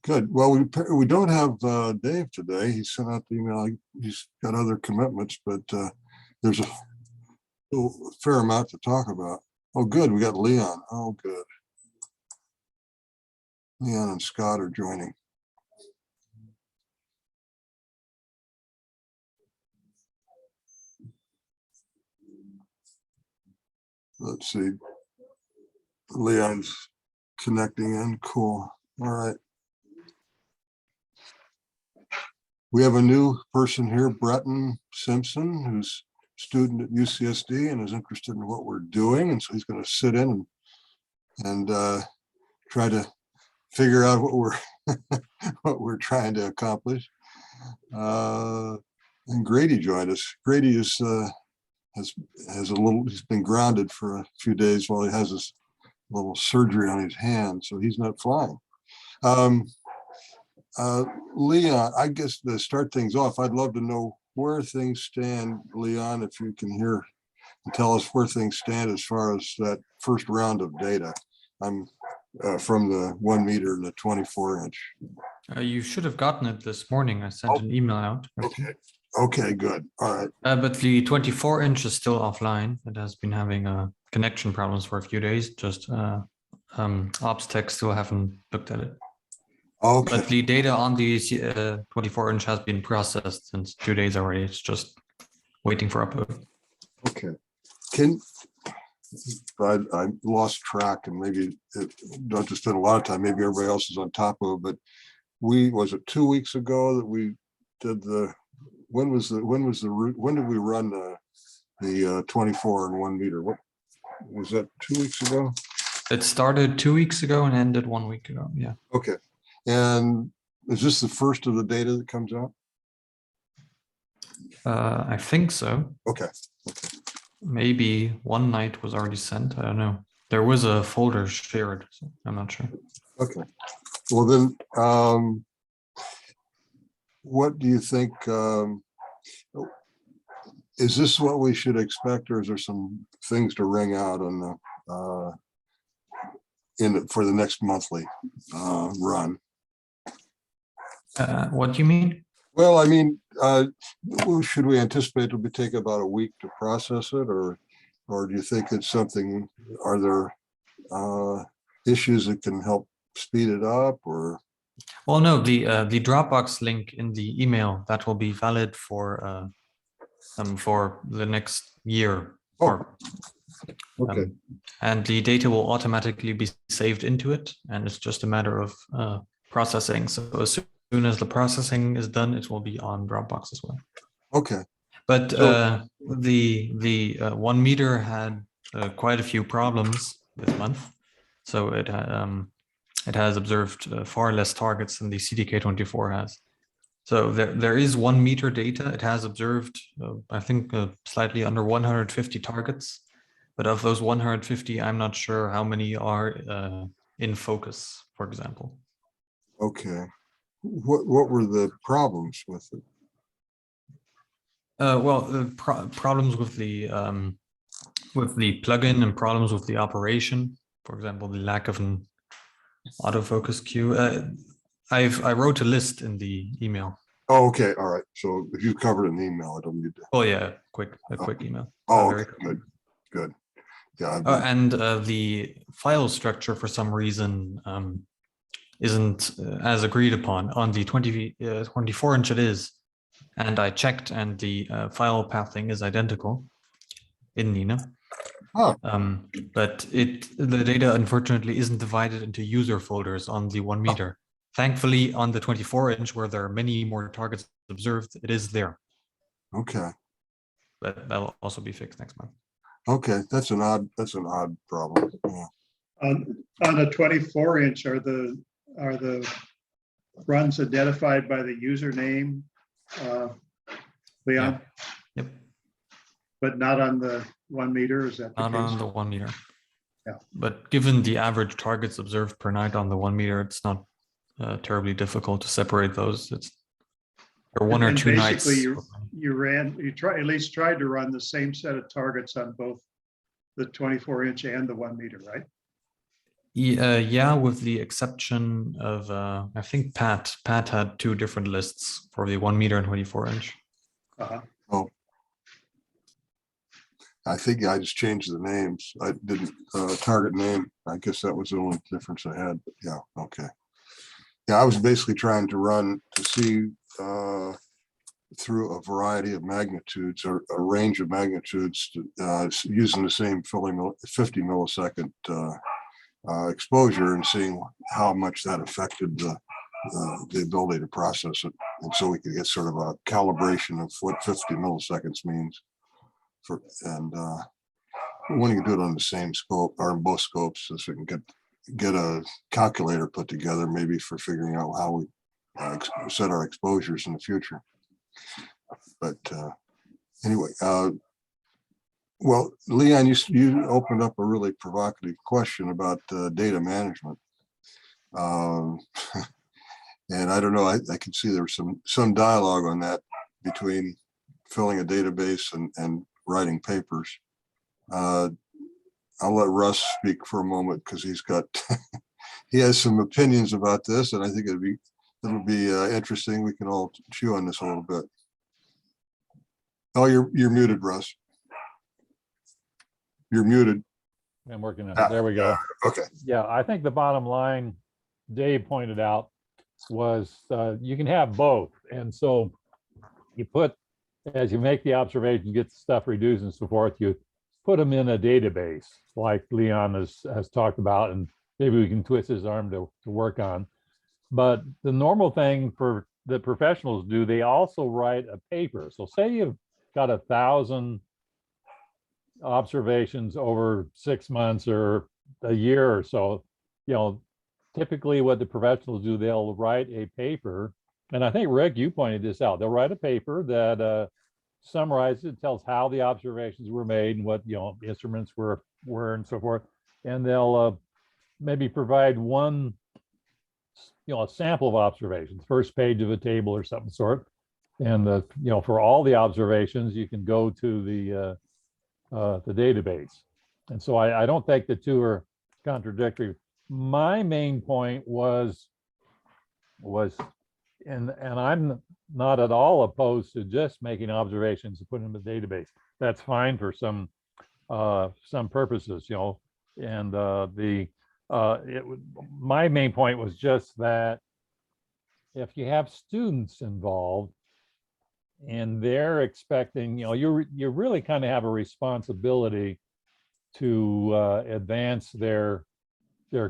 Good. Well, we don't have Dave today. He sent out the email. He's got other commitments, but there's a fair amount to talk about. Oh, good. We got Leon. Oh, good. Leon and Scott are joining. Let's see. Leon's connecting in. Cool. All right. We have a new person here, Breton Simpson, who's a student at UCSD and is interested in what we're doing. And so he's going to sit in and try to figure out what we're trying to accomplish. And Grady joined us. Grady is he's been grounded for a few days while he has this little surgery on his hand, so he's not flying. Leon, I guess to start things off, I'd love to know where things stand. Leon, if you can hear and tell us where things stand as far as that first round of data. I'm from the 1 meter and the 24-inch. You should have gotten it this morning. I sent an email out. Okay, good. All right. But the 24-inch is still offline. It has been having connection problems for a few days. Just ops tech still haven't looked at it. Okay. But the data on the 24-inch has been processed since 2 days already. It's just waiting for upload. Okay. I lost track, and maybe don't just spend a lot of time. Maybe everybody else is on top of it. But was it 2 weeks ago that we did the? When did we run the 24 and 1 meter? What was that? 2 weeks ago? It started 2 weeks ago and ended 1 week ago. Yeah. Okay. And is this the first of the data that comes out? I think so. Okay. Maybe one night was already sent. I don't know. There was a folder shared, so I'm not sure. Okay. Well then, what do you think? Is this what we should expect, or is there some things to ring out on the for the next monthly run? What do you mean? Well, I mean, should we anticipate it'll take about a week to process it, or do you think it's something? Are there issues that can help speed it up, or? Well, no, the Dropbox link in the email that will be valid for the next year. Okay. And the data will automatically be saved into it, and it's just a matter of processing. So as soon as the processing is done, it will be on Dropbox as well. Okay. But the 1 meter had quite a few problems this month, so it has observed far less targets than the CDK24 has. So there is 1 meter data. It has observed, I think, slightly under 150 targets. But of those 150, I'm not sure how many are in focus, for example. Okay. What were the problems with it? Well, problems with the plugin and problems with the operation. For example, the lack of an autofocus queue. I wrote a list in the email. Oh, okay. All right. So if you covered an email, I don't need to. Oh yeah, a quick email. Oh, okay. Good. Yeah. And the file structure for some reason isn't as agreed upon. On the 24-inch it is, and I checked, and the file pathing is identical in Nina. Oh. But the data unfortunately isn't divided into user folders on the 1 meter. Thankfully, on the 24-inch, where there are many more targets observed, it is there. Okay. But that'll also be fixed next month. Okay, that's an odd problem. Yeah. On the 24-inch, are the runs identified by the username, Leon? Yeah. Yep. But not on the 1 meter, is that the Not case? on the 1 meter. Yeah. But given the average targets observed per night on the 1 meter, it's not terribly difficult to separate those. It's or one or two nights. Basically, you at least tried to run the same set of targets on both the 24-inch and the 1 meter, right? Yeah, with the exception of I think Pat. Pat had two different lists for the 1 meter and 24 inch. Uh-huh. Oh. I think I just changed the names. I didn't target name. I guess that was the only difference I had, but yeah, okay. Yeah, I was basically trying to run to see through a variety of magnitudes or a range of magnitudes using the same 50 millisecond exposure and seeing how much that affected the ability to process it. And so we could get sort of a calibration of what 50 milliseconds means. And when you do it on the same scope or in both scopes, so we can get a calculator put together, maybe for figuring out how we set our exposures in the future. But anyway, well, Leon, you opened up a really provocative question about data management. And I don't know, I can see there's some dialogue on that between filling a database and writing papers. I'll let Russ speak for a moment because he has some opinions about this, and I think it'll be interesting. We can all chew on this a little bit. Oh, you're muted, Russ. You're muted. I'm working on it. There we go. Okay. Yeah, I think the bottom line Dave pointed out was you can have both. And so you put, as you make the observation, get the stuff reduced and so forth, you put them in a database like Leon has talked about, and maybe we can twist his arm to work on. But the normal thing for the professionals do, they also write a paper. So say you've got 1,000 observations over 6 months or a year or so, typically what the professionals do, they'll write a paper. And I think, Rick, you pointed this out. They'll write a paper that summarizes it, tells how the observations were made and what instruments were and so forth. And they'll maybe provide one, a sample of observations, first page of a table or something sort. And for all the observations, you can go to the database. And so I don't think the two are contradictory. My main point was, and I'm not at all opposed to just making observations and putting them in the database. That's fine for some purposes, and my main point was just that if you have students involved and they're expecting, you really kind of have a responsibility to advance their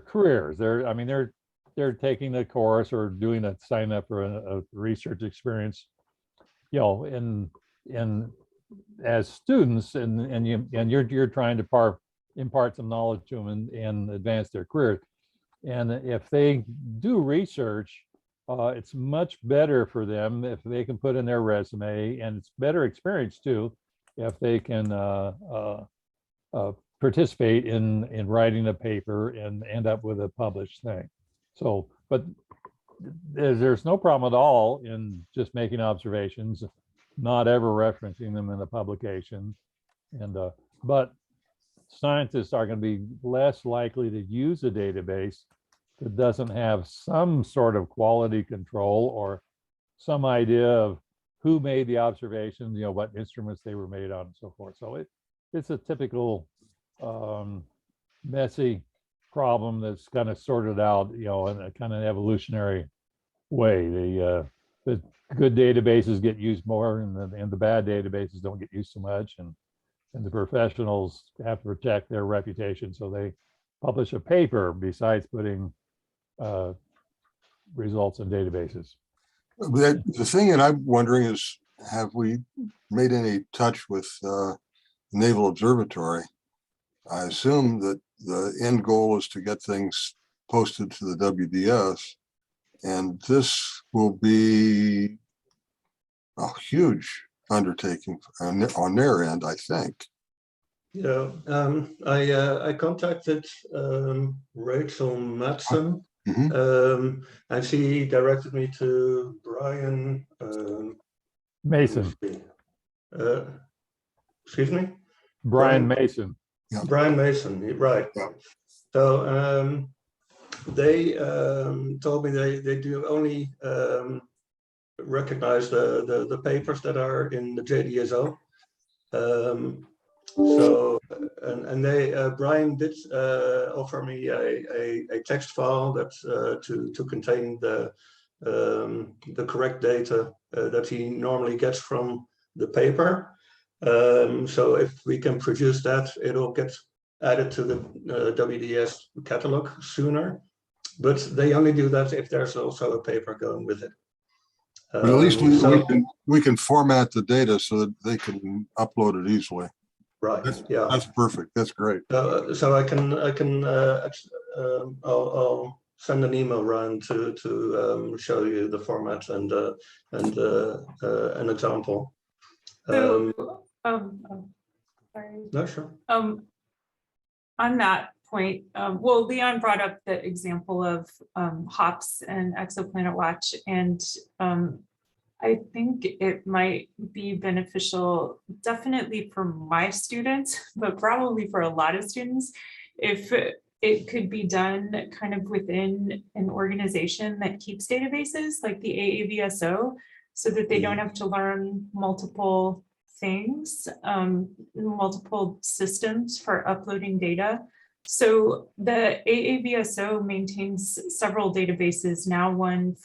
careers. They're taking the course or doing a sign up for a research experience, in as students, and you're trying to impart some knowledge to them and advance their career. And if they do research, it's much better for them if they can put in their resume, and it's better experience too if they can participate in writing a paper and end up with a published thing. So, but there's no problem at all in just making observations, not ever referencing them in a publication. And but scientists are going to be less likely to use a database that doesn't have some sort of quality control or some idea of who made the observations, what instruments they were made on and so forth. So it's a typical messy problem that's kind of sorted out, in a kind of evolutionary way. The good databases get used more, and the bad databases don't get used so much. And the professionals have to protect their reputation, so they publish a paper besides putting results in databases. The thing that I'm wondering is, have we made any touch with Naval Observatory? I assume that the end goal is to get things posted to the WDS, and this will be a huge undertaking on their end, I think. Yeah, I contacted Rachel Madsen, and she directed me to Brian Mason. Excuse me? Brian Mason. Yeah. Brian Mason, right. Yeah. So they told me they do only recognize the papers that are in the JDSO. So, and they, Brian did offer me a text file that to contain the correct data that he normally gets from the paper. So if we can produce that, it'll get added to the WDS catalog sooner. But they only do that if there's also a paper going with it. But at least So- we can format the data so that they can upload it easily. Right. That's, Yeah. that's perfect. That's great. So I'll send an email round to show you the format and an example. So, sorry. No, sure. On that point, well, Leon brought up the example of HOPS and Exoplanet Watch, and I think it might be beneficial, definitely for my students, but probably for a lot of students, if it could be done kind of within an organization that keeps databases like the AAVSO, so that they don't have to learn multiple things, multiple systems for uploading data. So the AAVSO maintains several databases, now one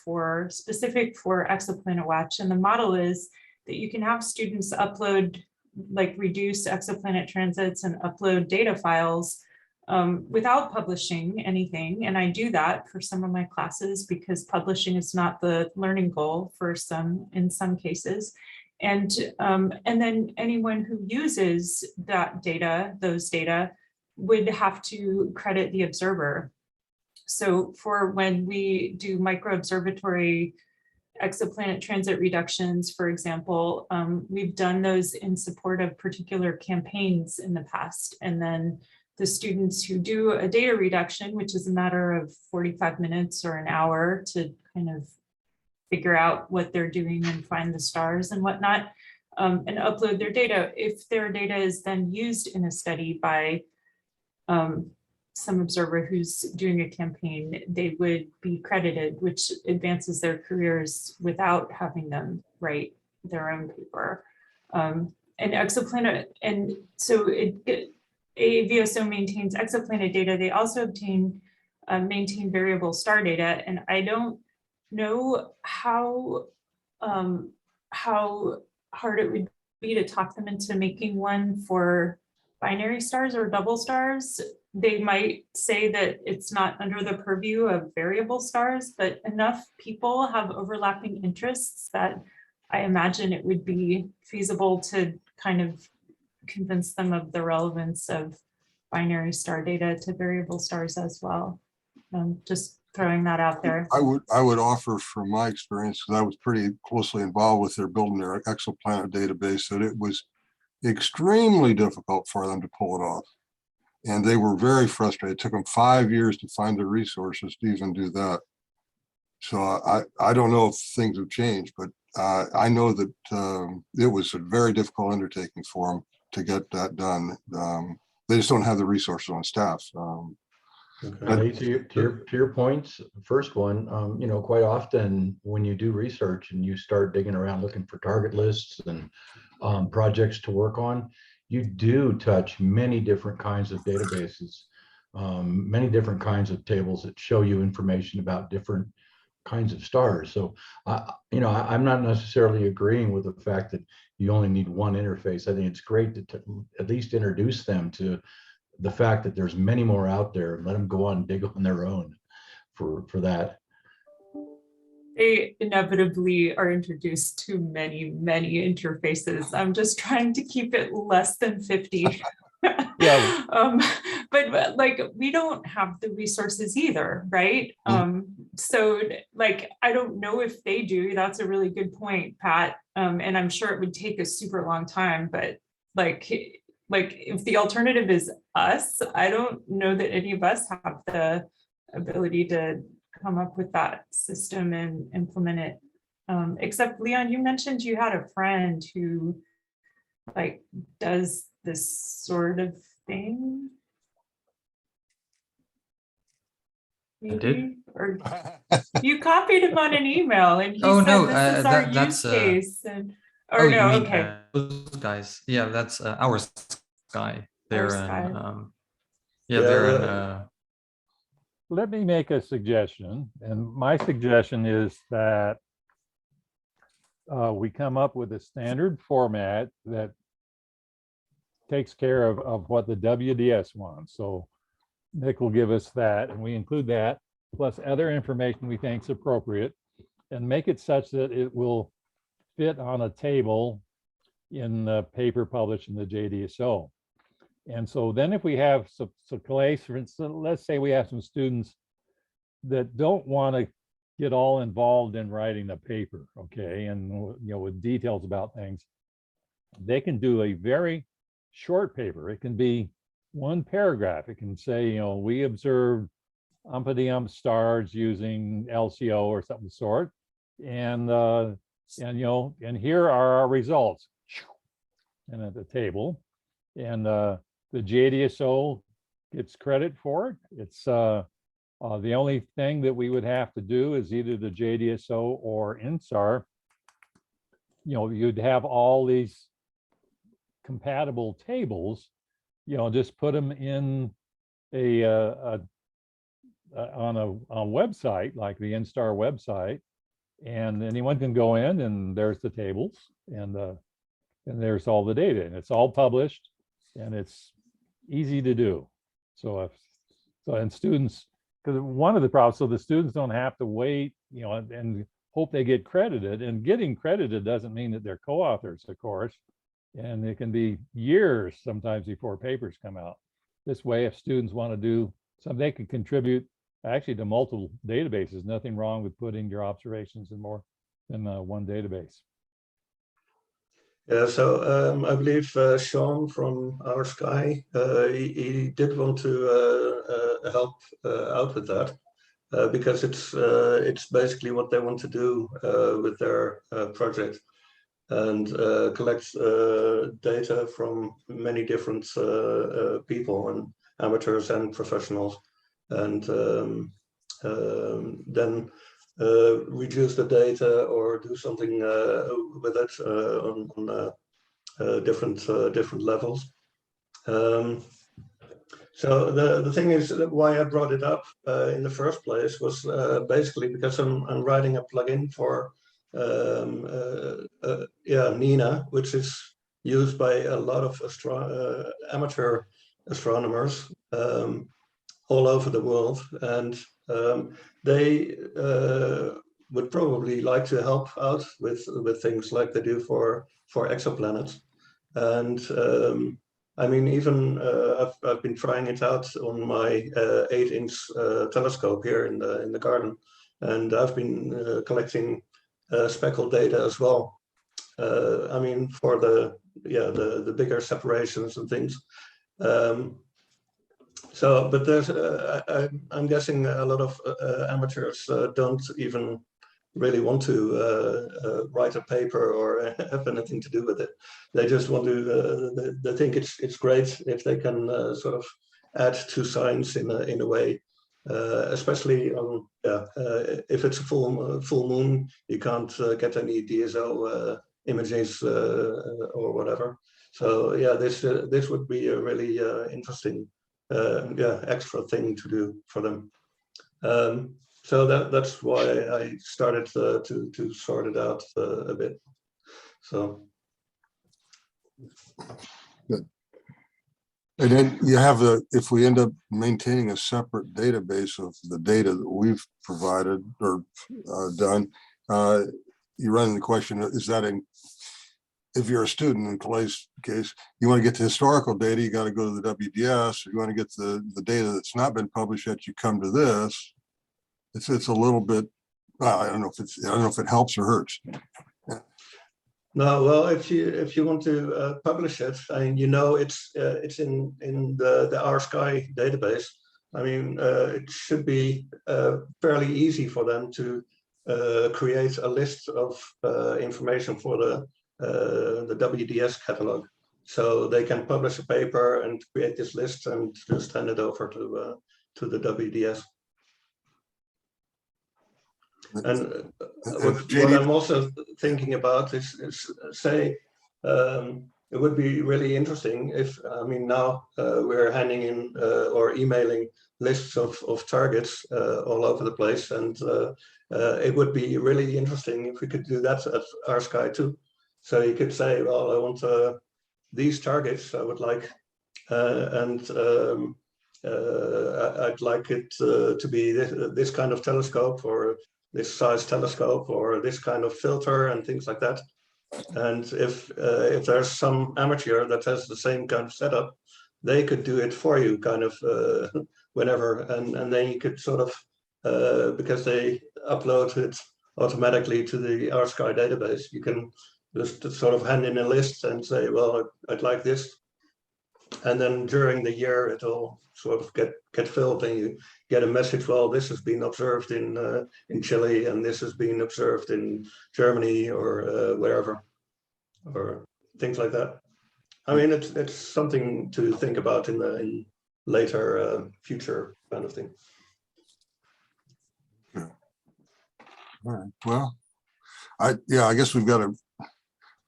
specific for Exoplanet Watch. And the model is that you can have students upload, like reduce exoplanet transits and upload data files without publishing anything. And I do that for some of my classes because publishing is not the learning goal for in some cases. And then anyone who uses that data, those data, would have to credit the observer. So for when we do micro-observatory exoplanet transit reductions, for example, we've done those in support of particular campaigns in the past. And then the students who do a data reduction, which is a matter of 45 minutes or an hour to kind of figure out what they're doing and find the stars and whatnot, and upload their data. If their data is then used in a study by some observer who's doing a campaign, they would be credited, which advances their careers without having them write their own paper. And exoplanet, and so AAVSO maintains exoplanet data. They also maintain variable star data, and I don't know how hard it would be to talk them into making one for binary stars or double stars. They might say that it's not under the purview of variable stars, but enough people have overlapping interests that I imagine it would be feasible to kind of convince them of the relevance of binary star data to variable stars as well. Just throwing that out there. I would offer from my experience, because I was pretty closely involved with their building their exoplanet database, that it was extremely difficult for them to pull it off. And they were very frustrated. It took them 5 years to find the resources to even do that. So I don't know if things have changed, but I know that it was a very difficult undertaking for them to get that done. They just don't have the resources on staff. Okay. To your points, first one, quite often when you do research and you start digging around looking for target lists and projects to work on, you do touch many different kinds of databases, many different kinds of tables that show you information about different kinds of stars. So, I'm not necessarily agreeing with the fact that you only need one interface. I think it's great to at least introduce them to the fact that there's many more out there and let them go on and dig on their own for that. They inevitably are introduced to many, many interfaces. I'm just trying to keep it less than 50. Yeah. But like, we don't have the resources either, right? So like, I don't know if they do. That's a really good point, Pat. And I'm sure it would take a super long time, but like if the alternative is us, I don't know that any of us have the ability to come up with that system and implement it. Except Leon, you mentioned you had a friend who like does this sort of thing. maybe, or you copied him on an email and he Oh, said, no, this is our that's, use case and, Oh, or you no, mean okay. those guys? Yeah, that's our Sky. They're Sky. yeah, they're in Yeah, Let me make a suggestion, and my suggestion is that we come up with a standard format that takes care of what the WDS wants. So Nick will give us that, and we include that, plus other information we think is appropriate, and make it such that it will fit on a table in the paper published in the JDSO. And so then if we have some Calais, for instance, let's say we have some students that don't want to get all involved in writing the paper, okay, and with details about things, they can do a very short paper. It can be one paragraph. It can say, we observed umpity-ump stars using LCO or something of the sort, and here are our results, and at the table, and the JDSO gets credit for it. It's the only thing that we would have to do is either the JDSO or INSAR. You'd have all these compatible tables. Just put them in on a website like the INSTAR website, and anyone can go in and there's the tables and there's all the data, and it's all published and it's easy to do. And students, because one of the problems, so the students don't have to wait, and hope they get credited, and getting credited doesn't mean that they're co-authors, of course, and it can be years sometimes before papers come out. This way, if students want to do something, they can contribute actually to multiple databases. Nothing wrong with putting your observations in more than one database. Yeah, so I believe Sean from Our Sky, he did want to help out with that because it's basically what they want to do with their project, and collect data from many different people, and amateurs and professionals, and then reduce the data or do something with it on different levels. So the thing is that why I brought it up in the first place was basically because I'm writing a plugin for Nina, which is used by a lot of amateur astronomers all over the world, and they would probably like to help out with things like they do for exoplanets. And I mean, even I've been trying it out on my 8-inch telescope here in the garden, and I've been collecting speckled data as well. I mean, for the bigger separations and things. But there's, I'm guessing a lot of amateurs don't even really want to write a paper or have anything to do with it. They just want to, they think it's great if they can sort of add to science in a way, especially on, if it's a full moon, you can't get any DSO images or whatever. So yeah, this would be a really interesting extra thing to do for them. So that's why I started to sort it out a bit. So good. And then you have if we end up maintaining a separate database of the data that we've provided or done, you run into the question, is that if you're a student in Calais' case, you want to get the historical data, you got to go to the WDS, or you want to get the data that's not been published yet, you come to this. It's a little bit, I don't know if it helps or hurts. No, well, if you want to publish it, I mean, it's in the Our Sky database. I mean, it should be fairly easy for them to create a list of information for the WDS catalog, so they can publish a paper and create this list and just hand it over to the WDS. And what JD I'm also thinking about is say, it would be really interesting if, I mean, now we're handing in or emailing lists of targets all over the place. And it would be really interesting if we could do that at R-Sky too. So you could say, well, I want these targets I would like, and I'd like it to be this kind of telescope, or this size telescope, or this kind of filter, and things like that. And if there's some amateur that has the same kind of setup, they could do it for you, kind of whenever, and then you could sort of because they upload it automatically to the R-Sky database, you can just sort of hand in a list and say, well, I'd like this. And then during the year, it'll sort of get filled, and you get a message. Well, this has been observed in Chile, and this has been observed in Germany, or wherever, or things like that. I mean, it's something to think about in later future kind of thing. All right. Well, I guess we've got to.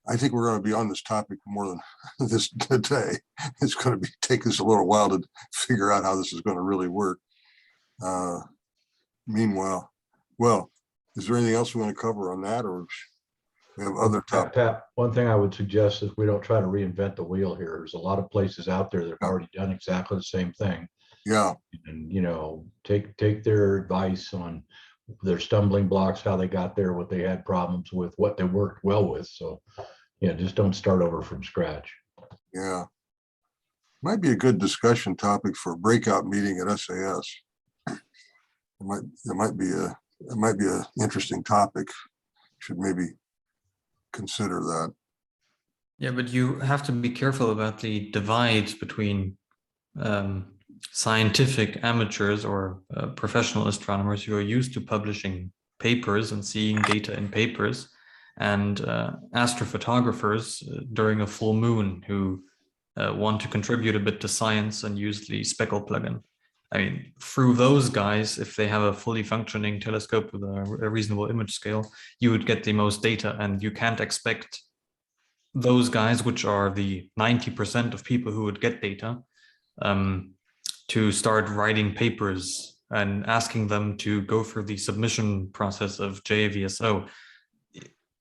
I think we're going to be on this topic more than this today. It's going to take us a little while to figure out how this is going to really work. Meanwhile, well, is there anything else we want to cover on that, or we have other topics? Pat, one thing I would suggest is we don't try to reinvent the wheel here. There's a lot of places out there that have already done exactly the same thing. Yeah, And, you know, take their advice on their stumbling blocks, how they got there, what they had problems with, what they worked well with. So, yeah, just don't start over from scratch. yeah. Might be a good discussion topic for a breakout meeting at SAS. It might be a interesting topic. Should maybe consider that. Yeah, but you have to be careful about the divide between scientific amateurs or professional astronomers who are used to publishing papers and seeing data in papers, and astrophotographers during a full moon who want to contribute a bit to science and use the Speckle plugin. I mean, through those guys, if they have a fully functioning telescope with a reasonable image scale, you would get the most data, and you can't expect those guys, which are the 90% of people who would get data, to start writing papers and asking them to go through the submission process of JAVSO.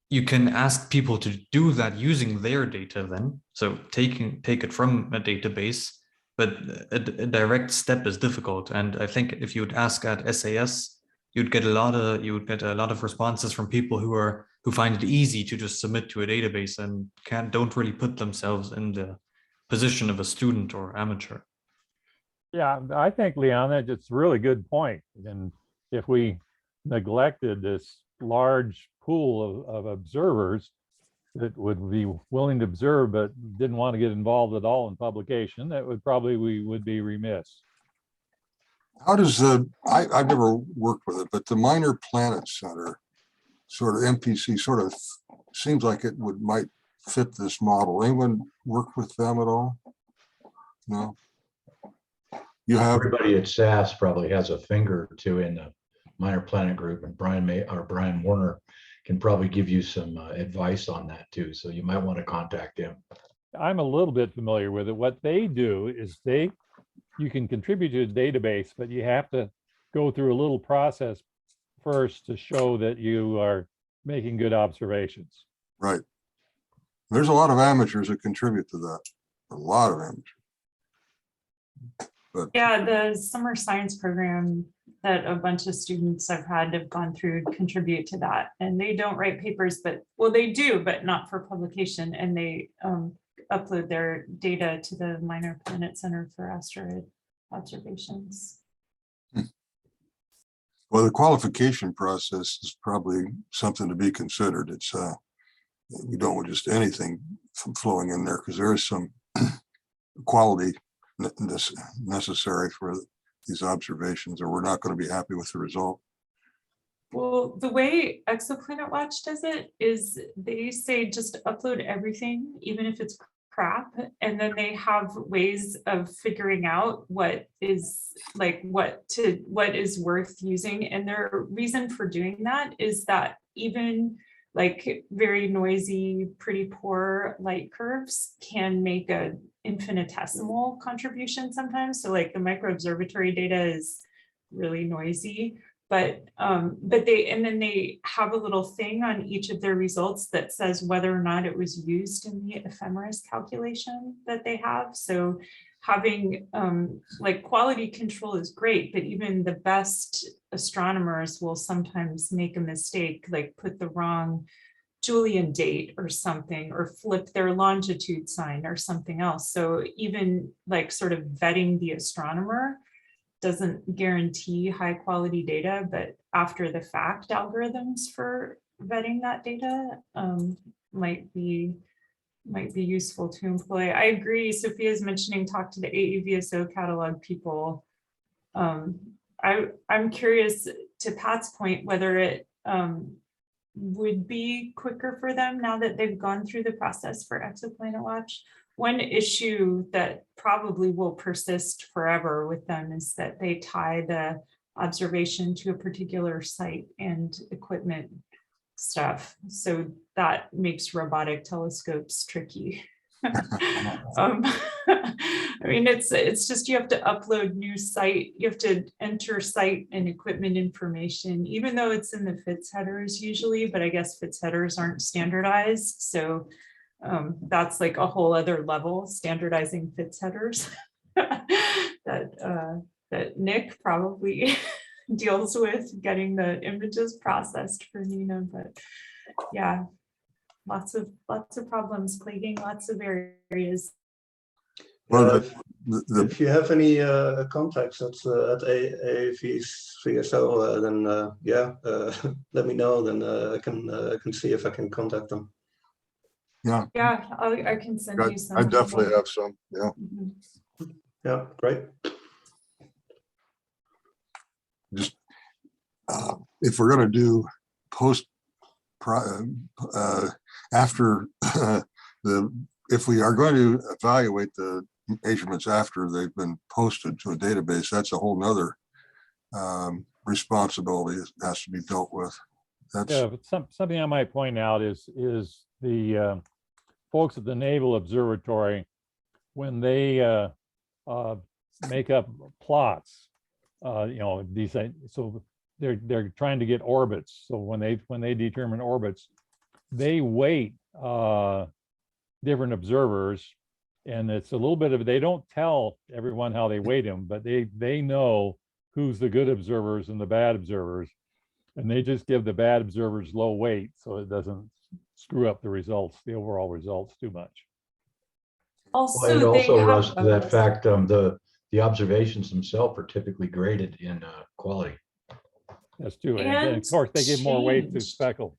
You can ask people to do that using their data then. So take it from a database, but a direct step is difficult. And I think if you would ask at SAS, you'd get a lot of responses from people who find it easy to just submit to a database and don't really put themselves in the position of a student or amateur. Yeah, I think, Leon, that's a really good point. And if we neglected this large pool of observers that would be willing to observe but didn't want to get involved at all in publication, that we would be remiss. How does I've never worked with it, but the Minor Planet Center, sort of MPC, sort of seems like it might fit this model. Anyone work with them at all? No. You have. Everybody at SAS probably has a finger or two in the Minor Planet group, and Brian Warner can probably give you some advice on that too. So you might want to contact him. I'm a little bit familiar with it. What they do is you can contribute to the database, but you have to go through a little process first to show that you are making good observations. Right. There's a lot of amateurs that contribute to that. A lot of amateurs. But Yeah, the summer science program that a bunch of students I've had have gone through contribute to that. And they don't write papers, well, they do, but not for publication. And they upload their data to the Minor Planet Center for asteroid observations. well, the qualification process is probably something to be considered. It's we don't want just anything from flowing in there, because there is some quality necessary for these observations, or we're not going to be happy with the result. Well, the way Exoplanet Watch does it is they say just upload everything, even if it's crap, and then they have ways of figuring out what is like what is worth using. And their reason for doing that is that even like very noisy, pretty poor light curves can make a infinitesimal contribution sometimes. So like the micro observatory data is really noisy, but then they have a little thing on each of their results that says whether or not it was used in the ephemeris calculation that they have. So having like quality control is great, but even the best astronomers will sometimes make a mistake, like put the wrong Julian date or something, or flip their longitude sign or something else. So even like sort of vetting the astronomer doesn't guarantee high quality data, but after the fact algorithms for vetting that data might be useful to employ. I agree. Sophia's mentioning talk to the AEVSO catalog people. I'm curious, to Pat's point, whether it would be quicker for them now that they've gone through the process for Exoplanet Watch. One issue that probably will persist forever with them is that they tie the observation to a particular site and equipment stuff. So that makes robotic telescopes tricky. I mean, it's just you have to upload new site, you have to enter site and equipment information, even though it's in the FITS headers usually, but I guess FITS headers aren't standardized. So that's like a whole other level, standardizing FITS headers that Nick probably deals with, getting the images processed for Nina. But yeah, lots of problems plaguing lots of areas. Well, If you have any contacts at AEVSO, then let me know. Then I can see if I can contact them. yeah, I can send you some. I definitely have some, yeah. Mhm. Yeah, great. Just if we're going to do after if we are going to evaluate the measurements after they've been posted to a database, that's a whole nother responsibility that has to be dealt with. That's Yeah, but something I might point out is the folks at the Naval Observatory, when they make up plots, these, so they're trying to get orbits. So when they determine orbits, they weight different observers, and it's a little bit of, they don't tell everyone how they weight them, but they know who's the good observers and the bad observers, and they just give the bad observers low weight so it doesn't screw up the results, the overall results too much. Also, And they also, have Russ, to that fact, the observations themselves are typically graded in quality. That's true. And of course, they give more weight to changed. speckle.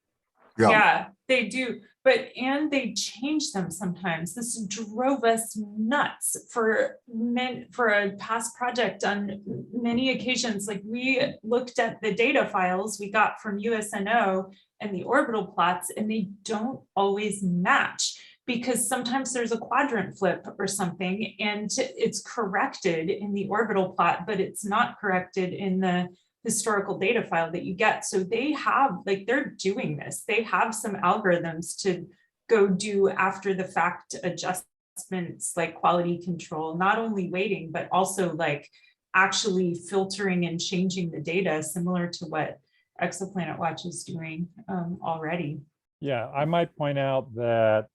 Yeah, they do. And they change them sometimes. This drove us nuts for a past project on many occasions. Like, we looked at the data files we got from USNO and the orbital plots, and they don't always match, because sometimes there's a quadrant flip or something and it's corrected in the orbital plot, but it's not corrected in the historical data file that you get. So they have, like, they're doing this. They have some algorithms to go do after the fact adjustments, like quality control, not only weighting, but also like actually filtering and changing the data, similar to what Exoplanet Watch is doing already. Yeah, I might point out that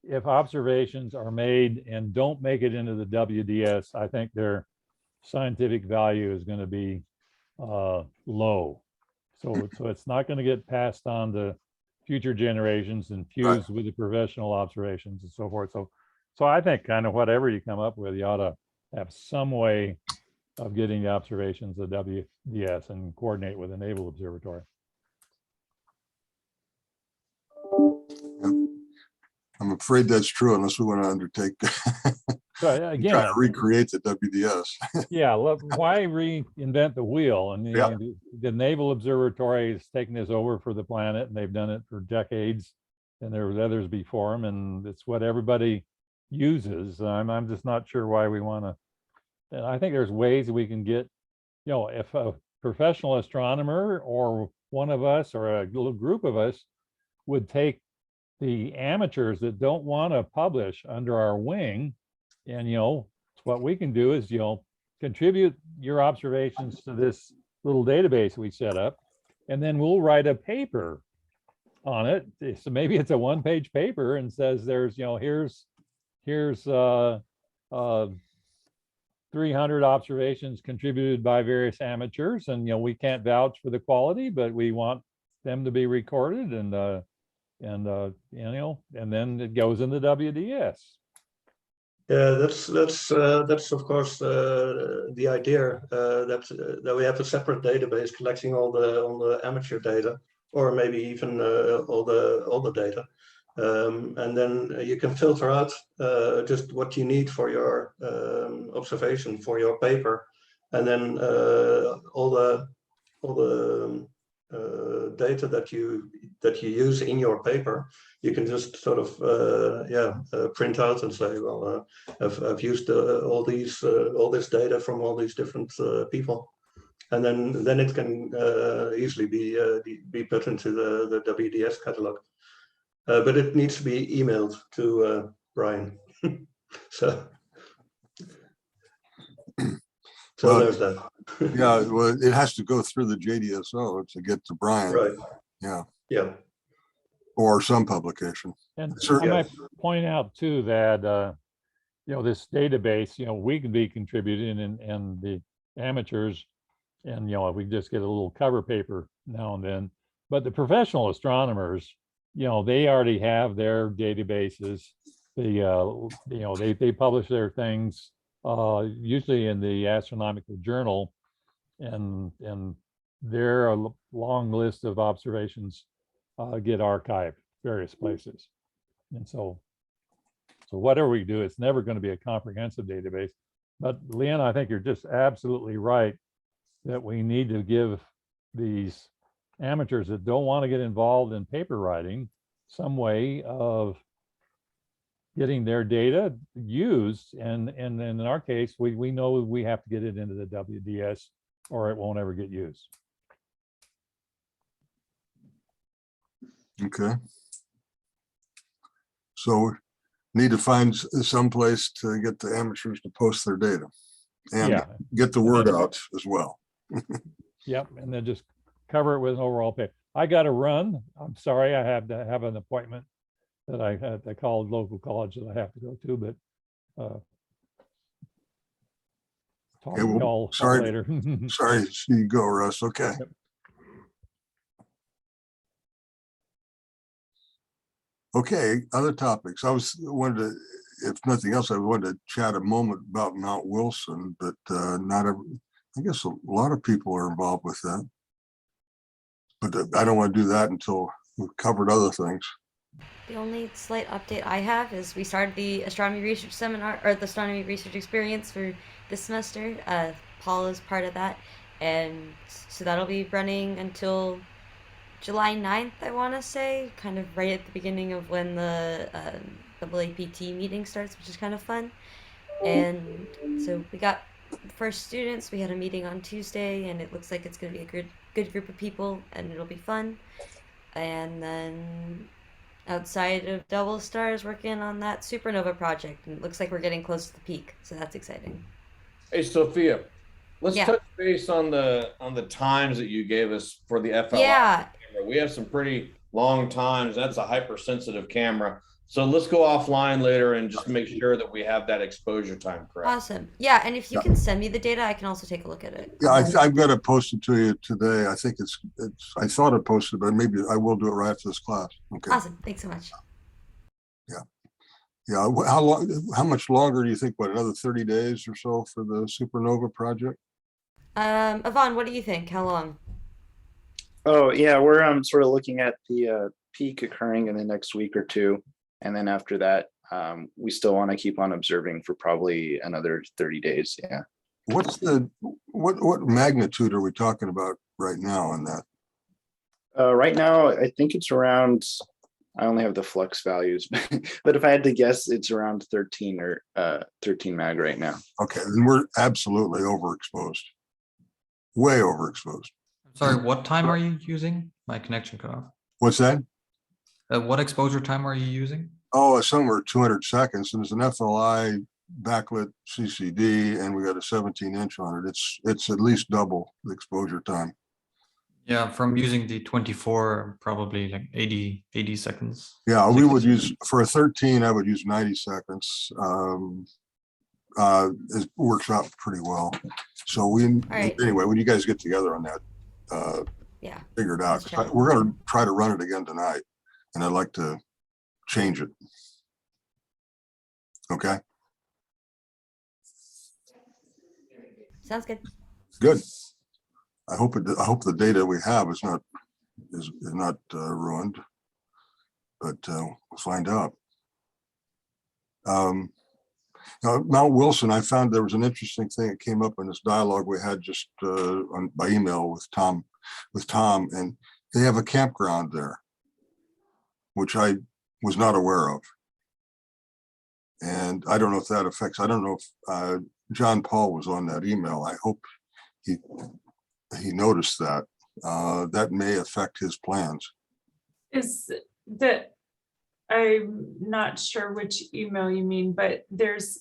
if observations are made and don't make it into the WDS, I think their scientific value is going to be low. So it's not going to get passed on to future generations and fused with the professional observations and so forth. So I think kind of whatever you come up with, you ought to have some way of getting the observations of WDS and coordinate with the Naval Observatory. I'm afraid that's true, unless we want to undertake So try again, to recreate the WDS. yeah, look, why reinvent the wheel? And Yeah. the Naval Observatory has taken this over for the planet, and they've done it for decades, and there was others before them, and it's what everybody uses. I'm just not sure why we want to. And I think there's ways we can get, if a professional astronomer or one of us or a little group of us would take the amateurs that don't want to publish under our wing, and what we can do is contribute your observations to this little database we set up, and then we'll write a paper on it. So maybe it's a one-page paper and says there's here's 300 observations contributed by various amateurs, and we can't vouch for the quality, but we want them to be recorded, and then it goes in the WDS. Yeah, that's of course the idea that we have a separate database collecting all the amateur data, or maybe even all the data, and then you can filter out just what you need for your observation for your paper, and then all the data that you use in your paper, you can just sort of print out and say, well, I've used all this data from all these different people, and then it can easily be put into the WDS catalog, but it needs to be emailed to Brian. so Well, there's that. Yeah, well, it has to go through the JDSO to get to Brian. Right. Yeah, Yeah. or some publication. And Sure. I might point out too that this database, we can be contributing, and the amateurs, and we just get a little cover paper now and then. But the professional astronomers, they already have their databases. They publish their things usually in the Astronomical Journal, and their long list of observations get archived various places. And so whatever we do, it's never going to be a comprehensive database. But Leanne, I think you're just absolutely right that we need to give these amateurs that don't want to get involved in paper writing some way of getting their data used. And in our case, we know we have to get it into the WDS or it won't ever get used. Okay. So need to find some place to get the amateurs to post their data and get the word out as well. Yep, and then just cover it with an overall paper. I got to run. I'm sorry, I have to have an appointment that I called local college that I have to go to, but Okay, well, call sorry. later. Sorry to see you go, Russ. Okay. Yep. Okay, other topics. I wanted to, if nothing else, I wanted to chat a moment about Mount Wilson, but I guess a lot of people are involved with that. But I don't want to do that until we've covered other things. The only slight update I have is we started the astronomy research seminar, or the astronomy research experience for this semester. Paul is part of that, and so that'll be running until July 9th, I want to say, kind of right at the beginning of when the AAPT meeting starts, which is kind of fun. And so we got the first students. We had a meeting on Tuesday, and it looks like it's going to be a good group of people, and it'll be fun. And then outside of Double Stars, working on that supernova project, and it looks like we're getting close to the peak, so that's exciting. Hey, Sophia, let's Yeah. touch base on the times that you gave us for the FLI Yeah, camera. We have some pretty long times. That's a hypersensitive camera. So let's go offline later and just make sure that we have that exposure time correct. awesome. Yeah, and if you can send me the data, I can also take a look at it. Yeah, I've got to post it to you today. I think it's, I thought I posted, but maybe I will do it right after this class. Okay. Awesome. Thanks so much. Yeah. How much longer do you think? What, another 30 days or so for the supernova project? Yvonne, what do you think? How long? Oh yeah, we're sort of looking at the peak occurring in the next week or two, and then after that, we still want to keep on observing for probably another 30 days. Yeah. What's what magnitude are we talking about right now on that? Right now, I think it's around I only have the flux values, but if I had to guess, it's around 13 or 13 mag right now. Okay, then we're absolutely overexposed. Way overexposed. Sorry, what time are you using? My connection cut off. What's that? What exposure time are you using? Oh, it's somewhere 200 seconds, and it's an FLI backlit CCD, and we got a 17-inch on it. It's at least double the exposure time. Yeah, from using the 24, probably like 80 seconds. Yeah, we 60 would seconds. use, for a 13, I would use 90 seconds. It works out pretty well. So right. anyway, when you guys get together on that, Yeah. figure it out. Let's chat. We're gonna try to run it again tonight, and I'd like to change it. Okay, Sounds good. good. I hope the data we have is not ruined, but we'll find out. Now, Mount Wilson, I found there was an interesting thing that came up in this dialogue we had just by email with Tom, and they have a campground there, which I was not aware of. And I don't know if that affects, I don't know if John Paul was on that email. I hope he noticed that. That may affect his plans. Is that, I'm not sure which email you mean, but there's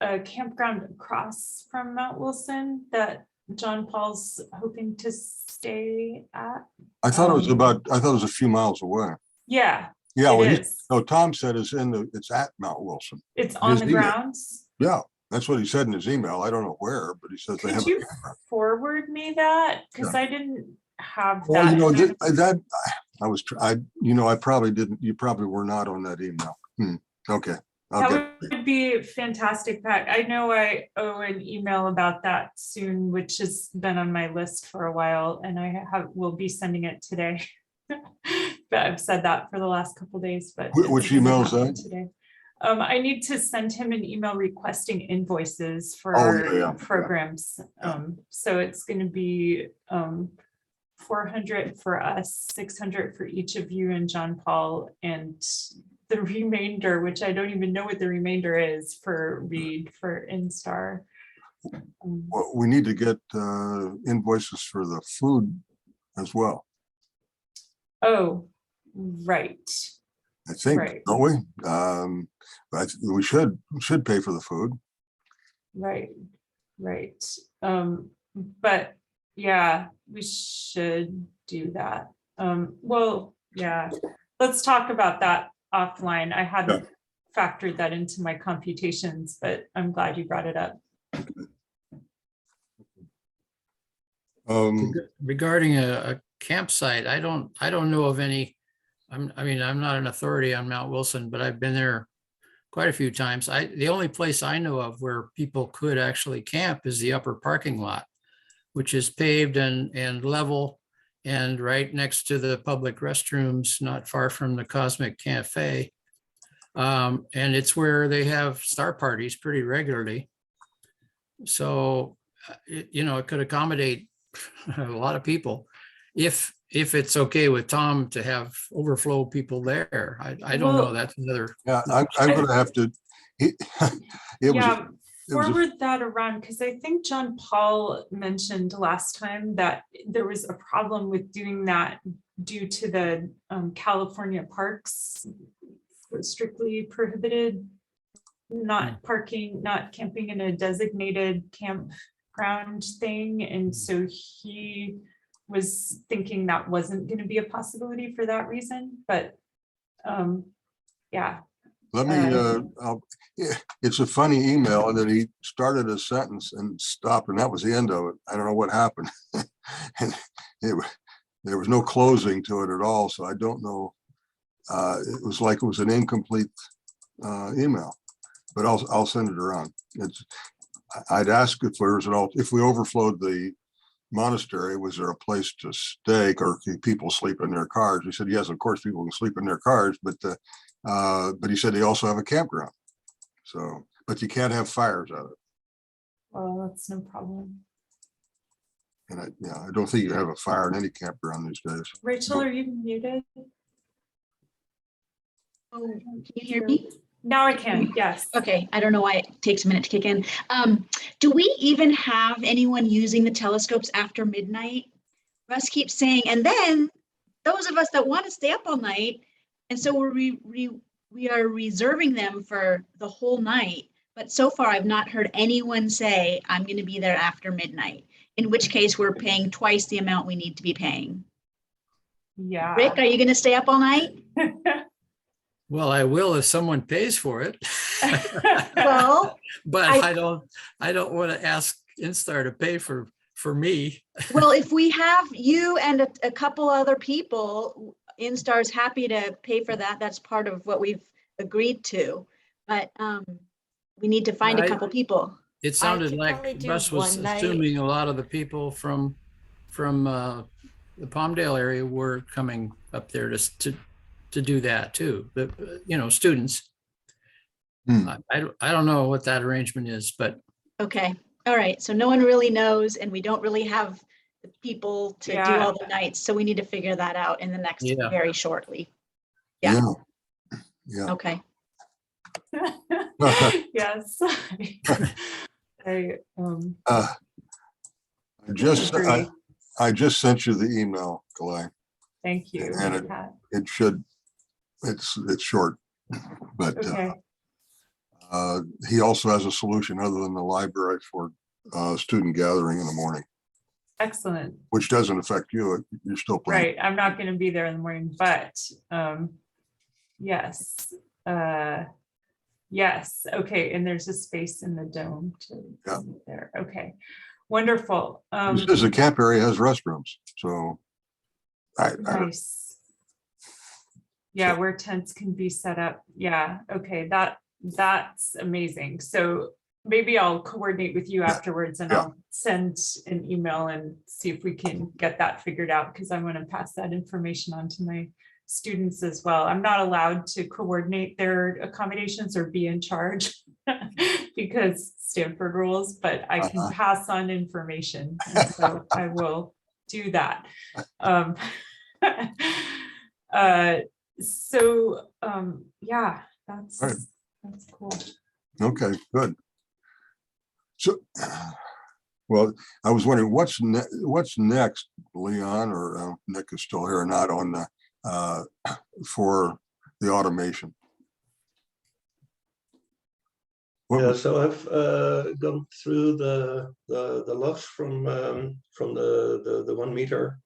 a campground across from Mount Wilson that John Paul's hoping to stay at. I thought it was a few miles away. Yeah, Yeah, it well, is. no, Tom said it's at Mount Wilson. It's on his the email. grounds. Yeah, that's what he said in his email. I don't know where, but he says they Could have. you forward me that? Because I didn't have Well, that. you know, in my- I probably didn't, you probably were not on that email. Okay. That would be fantastic, Pat. I know I owe an email about that soon, which has been on my list for a while, and will be sending it today. But I've said that for the last couple of days, but. Which it's gonna email is happen that? today. I need to send him an email requesting invoices for Oh, our yeah. programs. So it's gonna be 400 for us, 600 for each of you and John Paul, and the remainder, which I don't even know what the remainder is, for Reed for Instar. Well, we need to get invoices for the food as well. Oh, right. I think, Right. don't we? We should pay for the food. Right. But yeah, we should do that. Well, yeah, let's talk about that offline. I hadn't factored that into my computations, but I'm glad you brought it up. Regarding a campsite, I don't know of any. I'm not an authority on Mount Wilson, but I've been there quite a few times. The only place I know of where people could actually camp is the upper parking lot, which is paved and level and right next to the public restrooms, not far from the Cosmic Cafe. And it's where they have star parties pretty regularly. So, it could accommodate a lot of people if it's okay with Tom to have overflow people there. I don't know. That's another. Yeah, I'm gonna have to. Forward that around, because I think John Paul mentioned last time that there was a problem with doing that due to the California parks strictly prohibited not parking, not camping in a designated campground thing. And so he was thinking that wasn't going to be a possibility for that reason, but yeah. Let me, it's a funny email, and then he started a sentence and stopped, and that was the end of it. I don't know what happened. And there was no closing to it at all, so I don't know. It was like it was an incomplete email, but I'll send it around. I'd ask if there was if we overflowed the monastery, was there a place to stay, or could people sleep in their cars? He said, yes, of course people can sleep in their cars, but he said they also have a campground. So, but you can't have fires at it. Well, that's no problem. And I don't think you have a fire in any campground these days. Rachel, are you muted? Oh, can you hear me? Now I can, yes. Okay, I don't know why it takes a minute to kick in. Do we even have anyone using the telescopes after midnight? Russ keeps saying, and then those of us that want to stay up all night, and so we are reserving them for the whole night. But so far, I've not heard anyone say, I'm going to be there after midnight, in which case we're paying twice the amount we need to be paying. Yeah. Rick, are you going to stay up all night? Well, I will if someone pays for it. Well, But I- I don't want to ask Instar to pay for me. well, if we have you and a couple other people, Instar's happy to pay for that. That's part of what we've agreed to. But we need to find a couple people. It sounded could probably like do Russ was one night. assuming a lot of the people from the Palmdale area were coming up there to do that too. But students. I don't know what that arrangement is, but Okay, all right. So no one really knows, and we don't really have the people to do Yeah. all the nights. So we need to figure that out in the next Yeah. very shortly. Yeah. Yeah. Okay. Yes. I I I just sent you the email, Kalai. thank you. And Pat. it's short, but Okay, he also has a solution other than the library for student gathering in the morning, excellent. which doesn't affect you. You're still playing. Right, I'm not gonna be there in the morning, but yes. Yes, okay, and there's a space in the dome to Yeah. sit there. Okay, wonderful. He says the camp area has restrooms, so I Nice. Yeah, where tents can be set up. Yeah, okay, that's amazing. So maybe I'll coordinate with you afterwards and Yeah. I'll send an email and see if we can get that figured out, because I want to pass that information on to my students as well. I'm not allowed to coordinate their accommodations or be in charge because Stanford rules, but I can pass on information. And so I will do that. Yeah, that's Right. that's cool. Okay, good. So, well, I was wondering what's next, Leon, or Nick is still here or not on the for the automation. What Yeah, was- so I've gone through the logs from the 1 meter,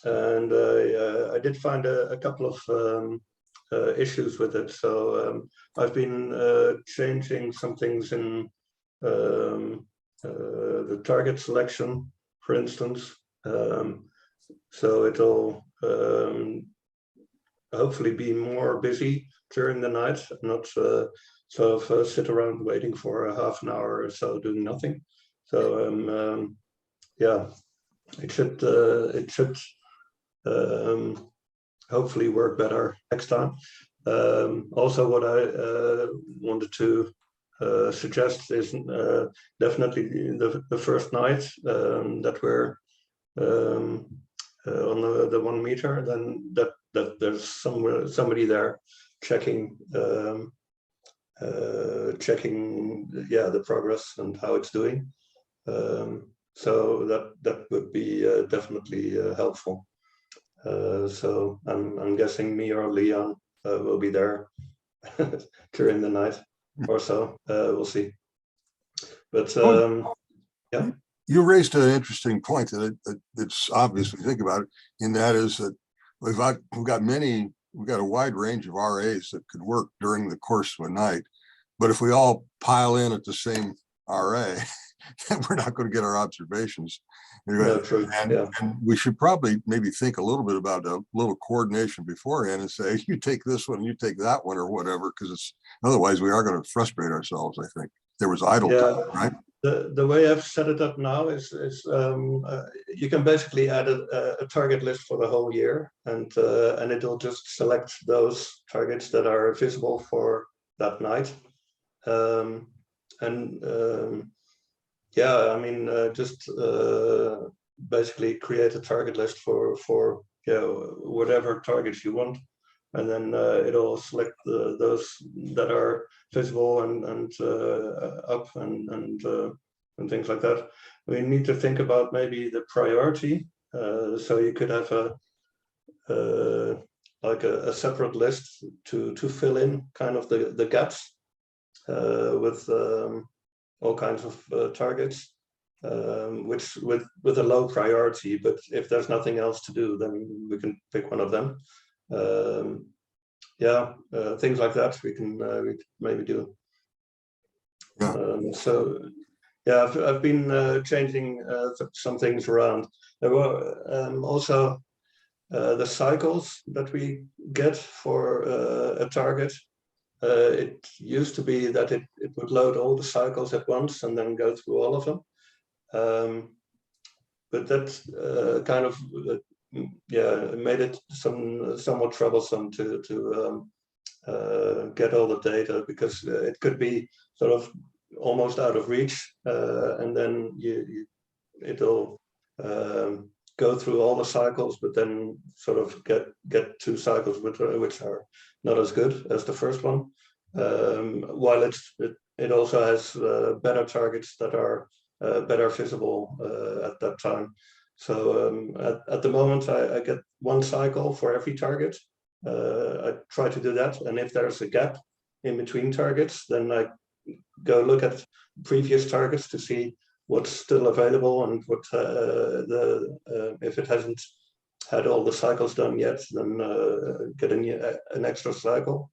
and I did find a couple of issues with it. So I've been changing some things in the target selection, for instance. So it'll hopefully be more busy during the night, not sort of sit around waiting for a half an hour or so doing nothing. So yeah, it should hopefully work better next time. Also, what I wanted to suggest is definitely the first night that we're on the 1 meter, then that there's somebody there checking the progress and how it's doing. So that would be definitely helpful. So I'm guessing me or Leon will be there during the night or so. We'll see. But yeah. You raised an interesting point that it's obvious when you think about it, and that is that we've got a wide range of RAs that could work during the course of a night. But if we all pile in at the same RA, then we're not going to get our observations. No, true. And we should probably maybe think a little bit about a little coordination beforehand and say, you take this one, you take that one, or whatever, because otherwise we are going to frustrate ourselves, I think. There was idle time, right? The way I've set it up now is you can basically add a target list for the whole year, and it'll just select those targets that are visible for that night. Yeah, I mean, just basically create a target list for whatever targets you want, and then it'll select those that are visible and up and things like that. We need to think about maybe the priority. So you could have like a separate list to fill in kind of the gaps with all kinds of targets, which with a low priority. But if there's nothing else to do, then we can pick one of them. Things like that we can maybe do. So yeah, I've been changing some things around. There were also the cycles that we get for a target. It used to be that it would load all the cycles at once and then go through all of them. But that kind of made it somewhat troublesome to get all the data, because it could be sort of almost out of reach, and then it'll go through all the cycles, but then sort of get 2 cycles which are not as good as the first one. While it also has better targets that are better visible at that time. So at the moment, I get 1 cycle for every target. I try to do that, and if there's a gap in between targets, then I go look at previous targets to see what's still available, and what if it hasn't had all the cycles done yet, then get an extra cycle,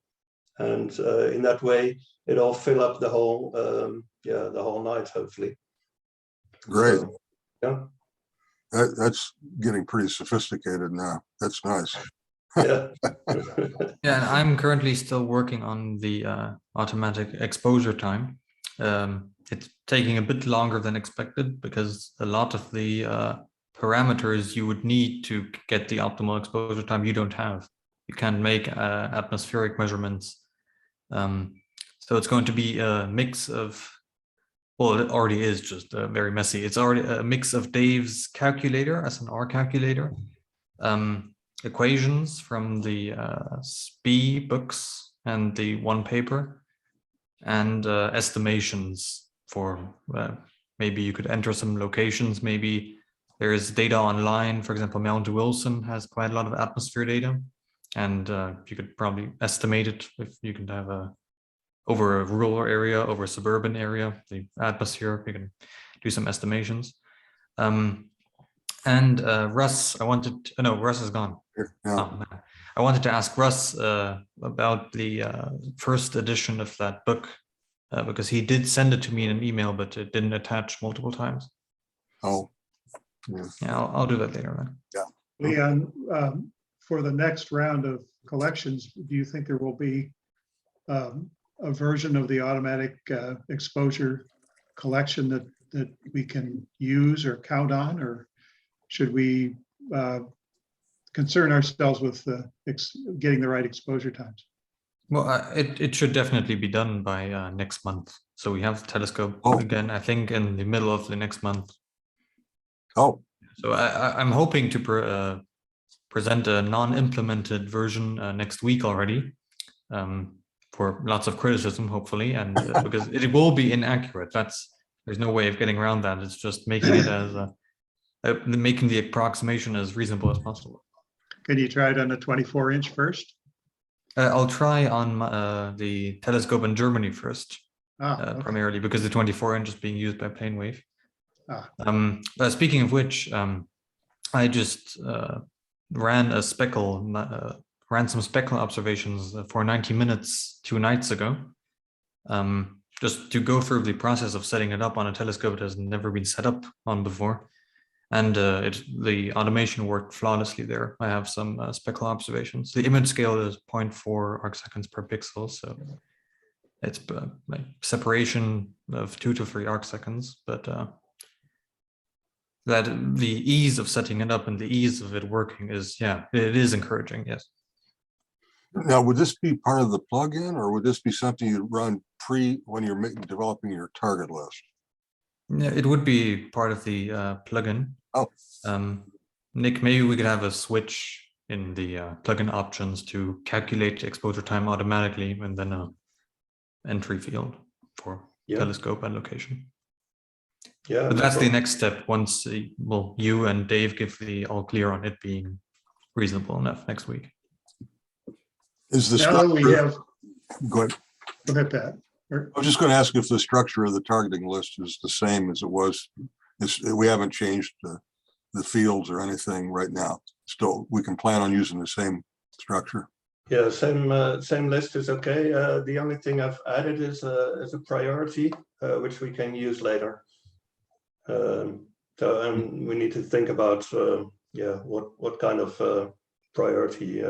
and in that way it'll fill up the whole the whole night, hopefully. Great. So, yeah. That's getting pretty sophisticated now. That's nice. Yeah. Yeah, and I'm currently still working on the automatic exposure time. It's taking a bit longer than expected, because a lot of the parameters you would need to get the optimal exposure time you don't have. You can't make atmospheric measurements. So it's going to be a mix of, well, it already is just very messy. It's already a mix of Dave's calculator, SNR calculator, equations from the SPE books and the one paper, and estimations for maybe you could enter some locations. Maybe there is data online. For example, Mount Wilson has quite a lot of atmosphere data, and you could probably estimate it if you can have over a rural area, over a suburban area, the atmosphere, you can do some estimations. And Russ, Russ is gone. Yeah. Oh, man. I wanted to ask Russ about the first edition of that book, because he did send it to me in an email, but it didn't attach multiple times. Oh. Yeah, I'll do that later, man. Yeah. Leon, for the next round of collections, do you think there will be a version of the automatic exposure collection that we can use or count on, or should we concern ourselves with getting the right exposure times? Well, it should definitely be done by next month. So we have the telescope again, I think, in the middle of the next month. Oh. So I'm hoping to present a non-implemented version next week already, for lots of criticism, hopefully, and because it will be inaccurate. There's no way of getting around that. It's just making it as making the approximation as reasonable as possible. Can you try it on a 24-inch first? I'll try on the telescope in Germany first, Okay. primarily because the 24-inch is being used by PlaneWave. Ah. Speaking of which, I just ran some speckle observations for 90 minutes 2 nights ago, just to go through the process of setting it up on a telescope that has never been set up on before. And the automation worked flawlessly there. I have some speckle observations. The image scale is 0.4 arcseconds per pixel, so it's like separation of 2 to 3 arcseconds, but that the ease of setting it up and the ease of it working is, yeah, it is encouraging, yes. Now, would this be part of the plugin, or would this be something you'd run when you're developing your target list? Yeah, it would be part of the plugin. Oh. Nick, maybe we could have a switch in the plugin options to calculate exposure time automatically, and then a entry field for Yeah. telescope and location. Yeah. But no that's the problem. next step once well, you and Dave give the all clear on it being reasonable enough next week. Is the Now that we structure, have, go ahead. go ahead, Pat. Or- I was just going to ask if the structure of the targeting list is the same as it was. We haven't changed the fields or anything right now. Still, we can plan on using the same structure. Yeah, same list is okay. The only thing I've added is a priority, which we can use later. We need to think about what kind of priority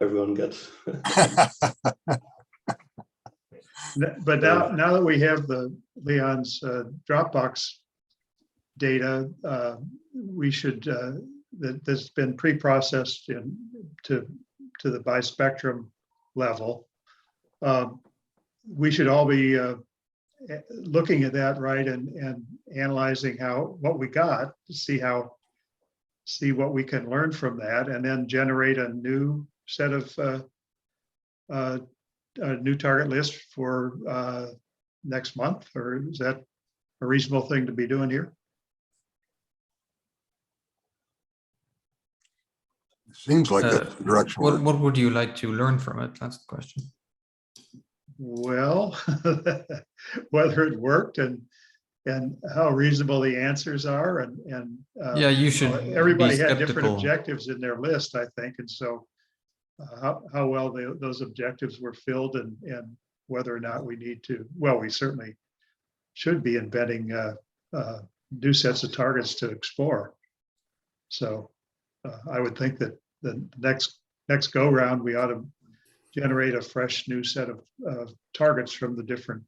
everyone gets. But now that we have the Leon's Dropbox data, we should, that's been pre-processed to the bispectrum level. We should all be looking at that, right, and analyzing what we got to see what we can learn from that, and then generate a new set of a new target list for next month, or is that a reasonable thing to be doing here? Seems like that's the direction. What would you like to learn from it? That's the question. Well, whether it worked and how reasonable the answers are, and Yeah, you should everybody be had different skeptical. objectives in their list, I think, and so how well those objectives were filled, and whether or not we need to, well, we certainly should be embedding new sets of targets to explore. So I would think that the next go round, we ought to generate a fresh new set of targets from the different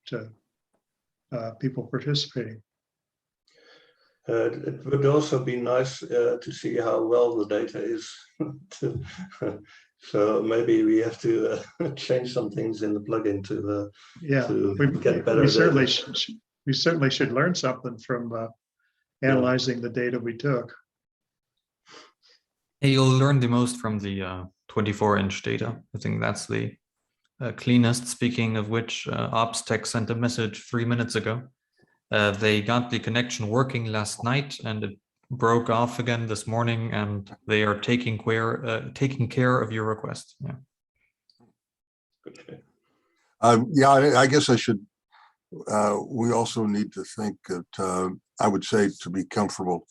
people participating. It would also be nice to see how well the data is. So maybe we have to change some things in the plugin to get better. We certainly should learn something from analyzing the data we took. Hey, you'll learn the most from the 24-inch data. I think that's the cleanest. Speaking of which, Ops Tech sent a message 3 minutes ago. They got the connection working last night, and it broke off again this morning, and they are taking care of your request. Yeah. Okay. Yeah, I guess I should. We also need to think that I would say, to be comfortable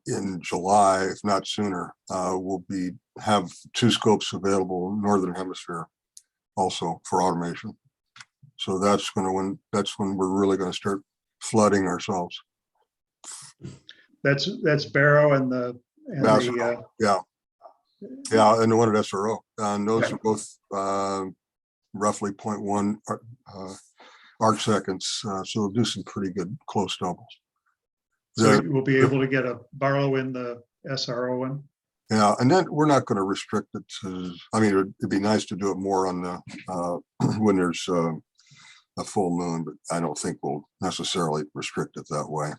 in July, if not sooner, we'll have 2 scopes available in Northern Hemisphere also for automation. So that's when we're really going to start flooding ourselves. That's Barrow and the yeah, and the one at SRO. And those are both roughly 0.1 arc seconds. So they'll do some pretty good close doubles. So we'll be able to get a Barlow in the SRO one. Yeah, and then we're not going to restrict it to. I mean, it'd be nice to do it more on the when there's a full moon, but I don't think we'll necessarily restrict it that way.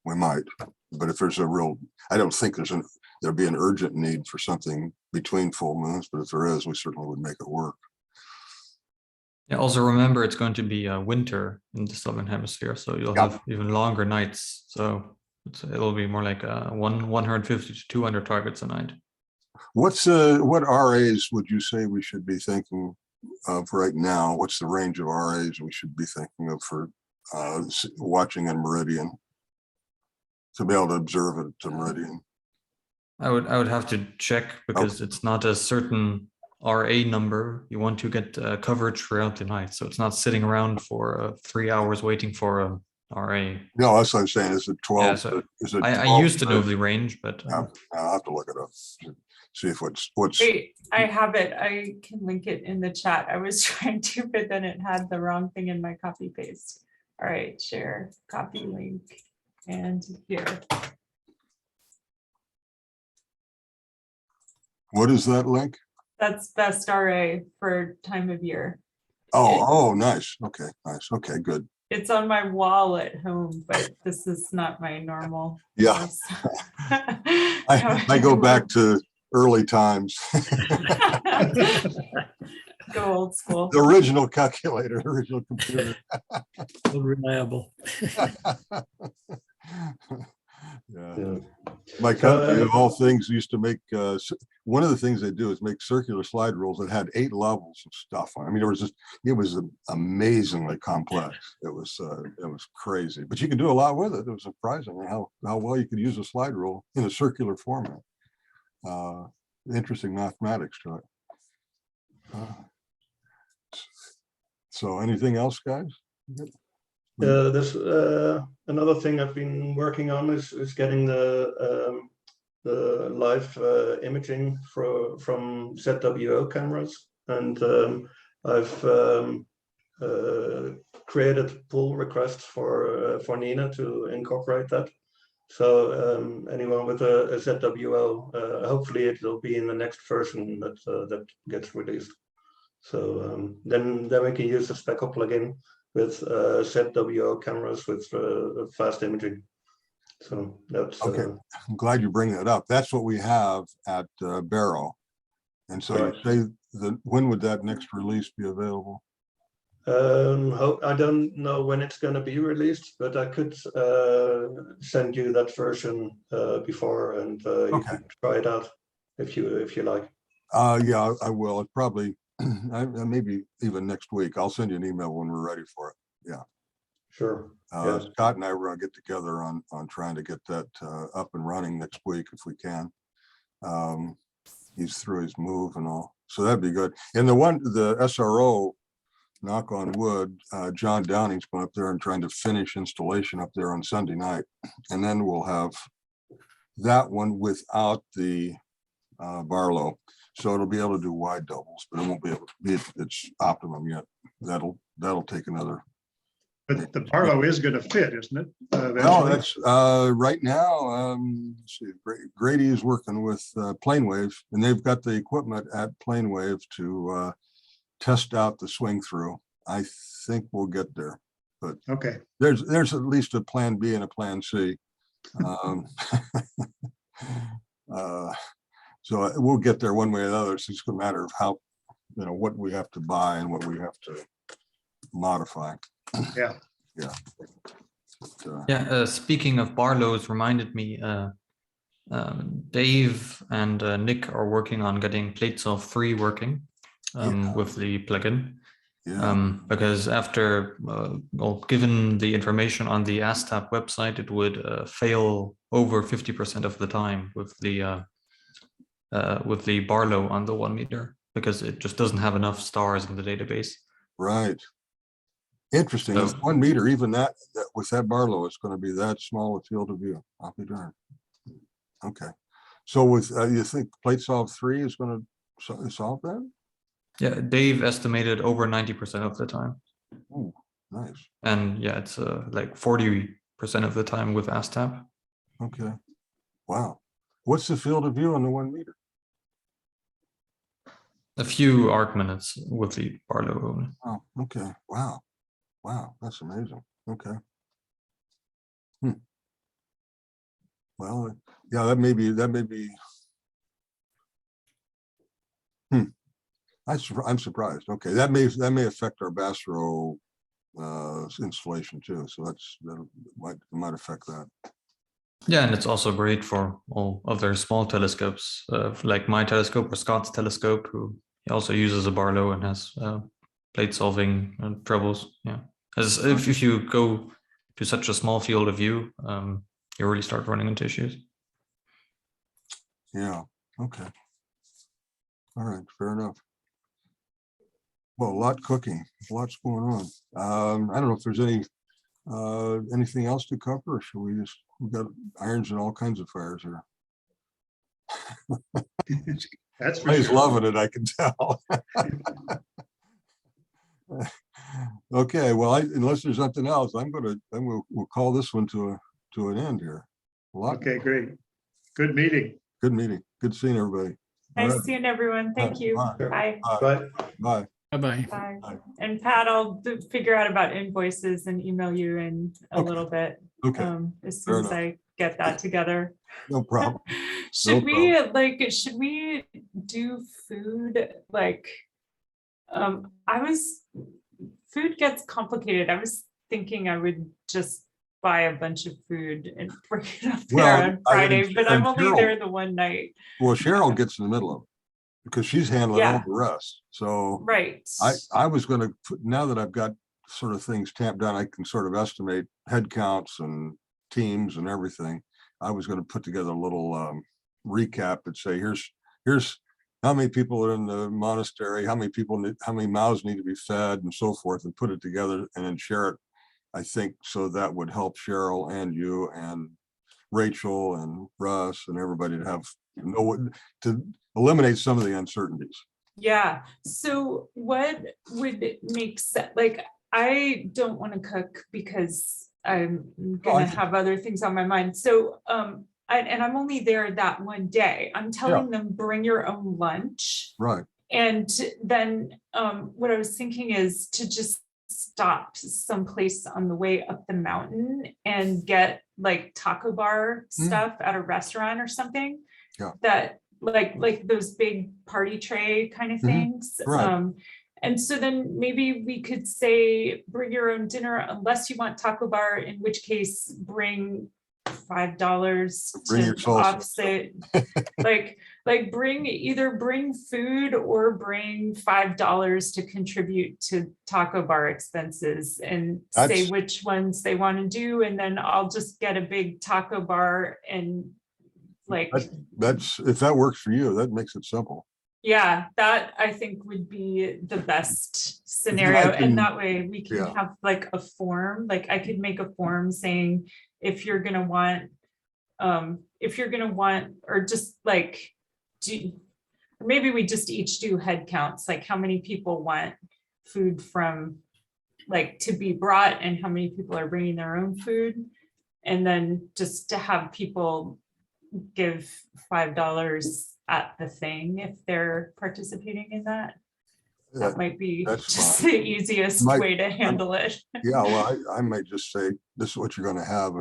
We might, but if there's I don't think there'll be an urgent need for something between full moons, but if there is, we certainly would make it work. Yeah. Also remember, it's going to be winter in the Southern Hemisphere, so you'll have even longer nights. So it'll be more like 150 to 200 targets a night. What RAs would you say we should be thinking of right now? What's the range of RAs we should be thinking of for watching in Meridian, to be able to observe it to Meridian? I would have to check, because it's not a certain RA number. You want to get coverage throughout the night, so it's not sitting around for 3 hours waiting for a RA. No, that's what I'm saying. Is it 12? Yeah, so is it 12? I used to know the range, but I'll have to look it up, see if what's. Wait, I have it. I can link it in the chat. I was trying to, but then it had the wrong thing in my copy paste. All right, share, copy link, and here. What is that link? That's best RA for time of year. Oh, nice. Okay, nice. Okay, good. it's on my wall at home, but this is not my normal. Yeah. house. I go back to early times. Go old school. The original calculator, original computer. Reliable. Yeah. My company of all things used to make, one of the things they do is make circular slide rules that had 8 levels of stuff on. I mean, it was amazingly complex. It was crazy, but you could do a lot with it. It was surprising how well you could use a slide rule in a circular format. Interesting mathematics to it. So anything else, guys? There's another thing I've been working on is getting the live imaging from ZWO cameras, and I've created pull requests for Nina to incorporate that. So anyone with a ZWO, hopefully it will be in the next version that gets released. So then we can use the Speckle plugin with ZWO cameras with fast imaging. So that's okay. I'm glad you bring that up. That's what we have at Barrow. And so right. you say when would that next release be available? I don't know when it's going to be released, but I could send you that version before, and you can try it out if you like. Yeah, I will. It probably maybe even next week. I'll send you an email when we're ready for it. Yeah. Sure. Scott and I were going to get together on trying to get that up and running next week if we can. He's through his move and all, so that'd be good. And the SRO, knock on wood, John Downing's going up there and trying to finish installation up there on Sunday night, and then we'll have that one without the Barlow. So it'll be able to do wide doubles, but it won't be able to be its optimum yet. That'll take another. But the Barlow is going to fit, isn't it? Well, that's right now. Let's see, Grady is working with PlaneWave, and they've got the equipment at PlaneWave to test out the swing through. I think we'll get there, but okay. There's at least a plan B and a plan C. So we'll get there one way or the other. It's just a matter of how, what we have to buy and what we have to modify. Yeah. Yeah. Yeah. Speaking of Barlows, reminded me. Dave and Nick are working on getting PlateSolve 3 working with the plugin. Yeah. Because after, given the information on the ASTAP website, it would fail over 50% of the time with the Barlow on the 1 meter, because it just doesn't have enough stars in the database. Right. Interesting. So, 1 meter, even that with that Barlow, it's going to be that small a field of view. I'll be darned. Okay. So with you think PlateSolve 3 is going to solve that? Yeah, Dave estimated over 90% of the time. Oh, nice. And yeah, it's like 40% of the time with ASTAP. Okay. Wow. What's the field of view on the 1 meter? A few arc minutes with the Barlow only. Oh, okay. Wow. Wow, that's amazing. Okay. Well, yeah, that may be. I'm surprised. Okay, that may affect our Bassro installation too. So that might affect that. Yeah, and it's also great for all other small telescopes, like my telescope or Scott's telescope, who also uses a Barlow and has plate solving troubles. Yeah, as if you go to such a small field of view, you really start running into issues. Yeah. Okay. All right. Fair enough. Well, a lot cooking, lots going on. I don't know if there's anything else to cover, or should we've got irons in all kinds of fires here. That's for He's sure. loving it, I can tell. Okay, well, unless there's something else, we'll call this one to an end here. Okay, great. Good meeting. Good meeting. Good seeing everybody. Nice All right. seeing everyone. Thank you. Bye. Bye. Bye. Bye. Bye-bye. Bye. Bye. And Pat, I'll figure out about invoices and email you in a Okay. little bit. Okay, As fair soon as enough. I get that together. no problem. Should No we should we do food like, food gets complicated. I was thinking I would just buy a bunch of food and bring it up there Well, on Friday, but I'm and only Cheryl- there the one night. Well, Cheryl gets in the middle of it because she's handling all Yeah. the rest. So Right. I was gonna put, now that I've got sort of things tamped down, I can sort of estimate head counts and teams and everything. I was gonna put together a little recap and say, here's how many people are in the monastery, how many mouths need to be fed and so forth, and put it together and then share it. I think so that would help Cheryl and you and Rachel and Russ and everybody to have to eliminate some of the uncertainties. Yeah. So what would make sense? Like, I don't want to cook because I'm gonna have other things on my mind. So, and I'm only there that one day. I'm telling them bring your own lunch. Right. And then what I was thinking is to just stop someplace on the way up the mountain and get like taco bar stuff at a restaurant or something. Yeah. That like those big party tray kind of things. Right. And so then maybe we could say, bring your own dinner unless you want taco bar, in which case bring $5 Bring your to salsa. offset. like bring food or bring $5 to contribute to taco bar expenses and say That's- which ones they want to do. And then I'll just get a big taco bar and like, That's, if that works for you, that makes it simple. yeah, that I think would be the best scenario. can- And that way we can yeah. have like a form, like I could make a form saying, if you're gonna want, or just like, or maybe we just each do head counts, like how many people want food from, like to be brought and how many people are bringing their own food. And then just to have people give $5 at the thing if they're participating in that. That might be that's just fine. the easiest Might- way to handle it. Yeah, well, I might just say, this is what you're gonna have.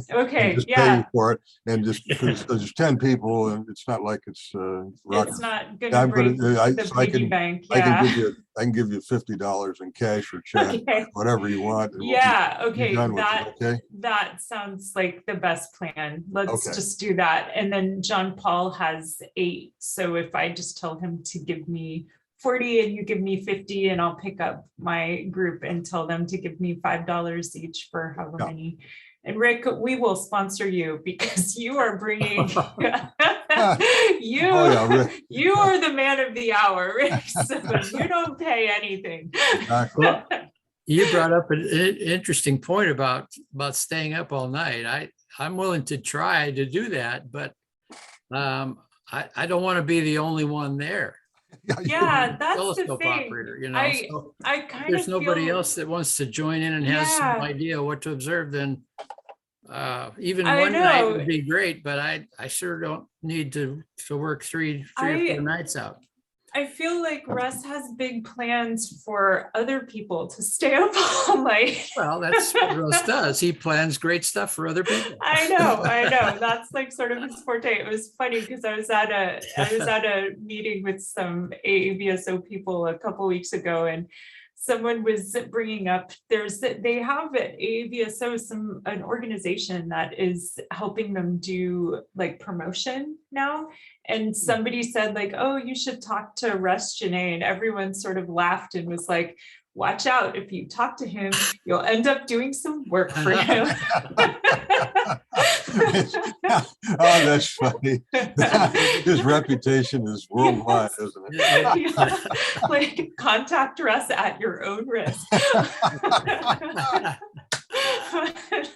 and Okay, just pay yeah, you for it, and just because there's 10 people, and it's not like it's rocket. it's not I'm gonna break gonna, the so I piggy can, bank, I can yeah. give you $50 in cash or check, Okay, whatever you want. and we'll be- yeah, be okay, done with it, that, okay? that sounds like the best plan. Let's Okay. just do that. And then John Paul has 8. So if I just tell him to give me 40 and you give me 50, and I'll pick up my group and tell them to give me $5 each for however Yeah. many. And Rick, we will sponsor you because you are bringing, Oh, yeah, Rick. you are the man of the hour, Rick. So you don't pay anything. Exactly. Well, you brought up an interesting point about staying up all night. I'm willing to try to do that, but I don't want to be the only one there. Yeah, that's the Telescope thing. operator, you know. I So kind if there's of nobody feel- else that wants to join in and has some Yeah. idea what to observe, then even I one night know. would be great, but I sure don't need to work three or I- 4 nights out. I feel like Russ has big plans for other people to stay up all night. Well, that's what Russ does. He plans great stuff for other people. I know. That's like sort of his forte. It was funny because I was at a meeting with some AAVSO people a couple weeks ago, and someone was bringing up they have at AAVSO an organization that is helping them do like promotion now. And somebody said like, oh, you should talk to Russ Janae, and everyone sort of laughed and was like, watch out, if you talk to him, you'll end up doing some work for him. Oh, that's funny. His reputation is worldwide, isn't it? Yeah, like contact Russ at your own risk.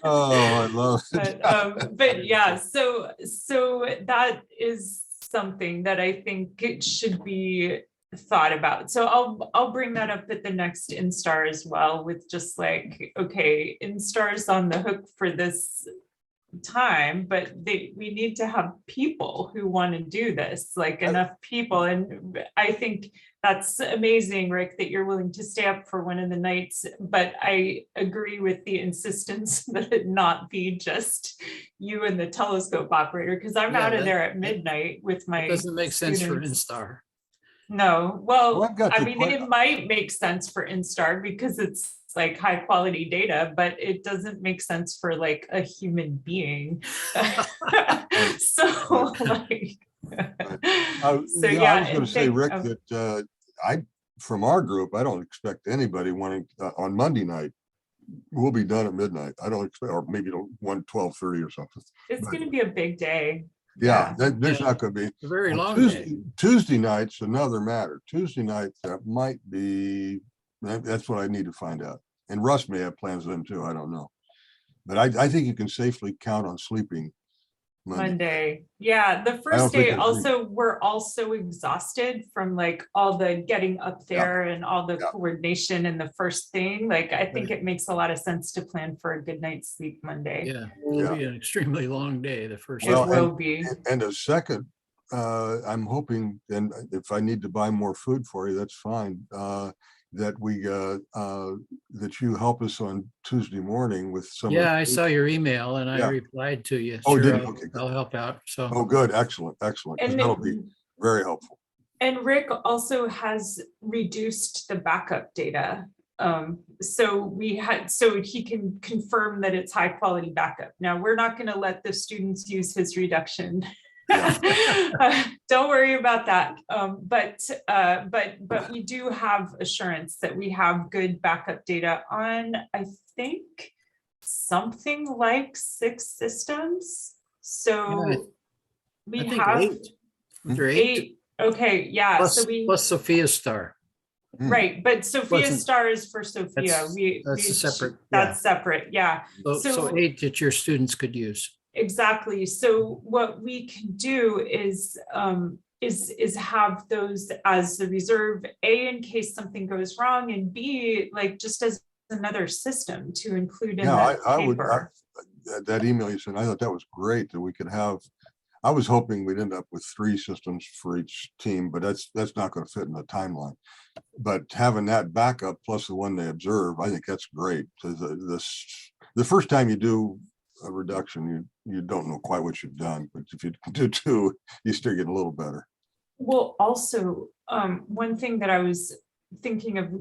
Oh, I love it. But yeah, so that is something that I think it should be thought about. So I'll bring that up at the next Instar as well, with just like, okay, Instar's on the hook for this time, but we need to have people who want to do this, like enough people. And I think that's amazing, Rick, that you're willing to stay up for one of the nights, but I agree with the insistence that it not be just you and the telescope operator, because I'm Yeah, out of that- there at midnight with my It doesn't make sense for students. Instar. No, Well, well, I've got I the mean, point- it might make sense for Instar because it's like high quality data, but it doesn't make sense for like a human being. So like, so Yeah, yeah. I was gonna and say, thank- Rick, oh, that from our group, I don't expect anybody wanting, on Monday night, we'll be done at midnight. I don't expect, or maybe 12:30 or something. It's but- gonna be a big day. Yeah, there's Yeah. not gonna be. It's a very On long Tuesday, day. Tuesday night's another matter. Tuesday night, that might be, that's what I need to find out. And Russ may have plans then too, I don't know. But I think you can safely count on sleeping Monday. Monday. Yeah, the don't first think day it's also, we're also exhausted from like all the getting up there and all the Yeah. coordination and the first thing. Like, I think it makes a lot of sense to plan for a good night's sleep Monday. Yeah, it'll be an extremely long day, the first. It Well, will be. And a second, I'm hoping, and if I need to buy more food for you, that's fine. That that you help us on Tuesday morning with some. of the Yeah, I food. saw your email and I Yeah. replied to you. Oh, Sure, did you? I'll- Okay, good. I'll help out, so. Oh, good, excellent, excellent. 'Cause And that'll be very helpful. And Rick also has reduced the backup data. So he can confirm that it's high quality backup. Now, we're not going to let the students use his reduction. Don't worry about that. But we do have assurance that we have good backup data on, I think, something like 6 systems. Yeah, So we I think have 8. There are 8 8. Okay, yeah. plus, So we plus Sophia Star. right, but Sophia Wasn't- Star is for Sophia. That's- that's a separate, That's separate, yeah. So So- 8 that your students could use. Exactly. So what we can do is have those as the reserve, A, in case something goes wrong, and B, like just as another system to include in Yeah, the I would, paper. that email you sent, I thought that was great that we could have. I was hoping we'd end up with 3 systems for each team, but that's not gonna fit in the timeline. But having that backup plus the one they observe, I think that's great. So the first time you do a reduction, you don't know quite what you've done, but if you do 2, you start getting a little better. Well, also, one thing that I was thinking of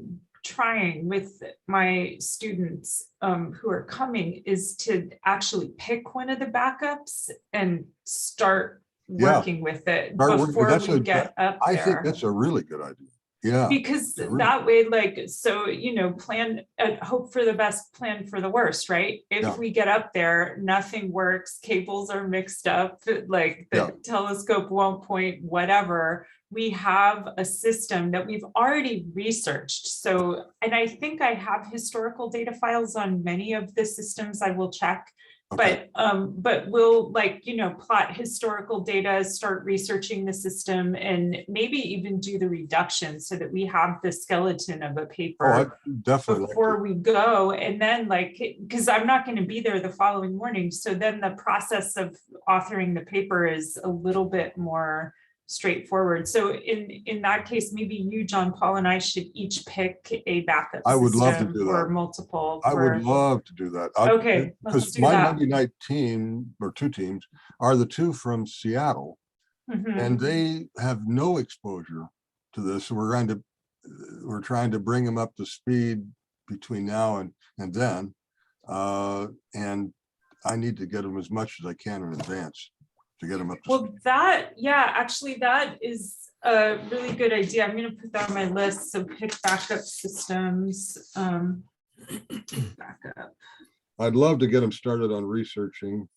trying with my students who are coming is to actually pick one of the backups and start Yeah. working with it Start working- before that's we a- get up I there. think that's a really good idea. Yeah. Because really. that way, like, so, plan, hope for the best, plan for the worst, right? Yeah. If we get up there, nothing works, cables are mixed up, like Yeah. the telescope won't point, whatever. We have a system that we've already researched. So, and I think I have historical data files on many of the systems. I will check. Okay. But we'll plot historical data, start researching the system, and maybe even do the reduction so that we have the skeleton of a Oh, paper I definitely. like before to- we go. And then because I'm not going to be there the following morning. So then the process of authoring the paper is a little bit more straightforward. So in that case, maybe you, John Paul, and I should each pick a backup I would love to system do or that. multiple. I would for- love to do that. Okay, let's Because do my that. Monday night team, or 2 teams, are the 2 from Seattle, Mhm. and they have no exposure to this. We're trying to bring them up to speed between now and then. And I need to get them as much as I can in advance to get them up to speed. Well, actually, that is a really good idea. I'm gonna put that on my list. So pick backup systems. Backup. I'd love to get them started on researching.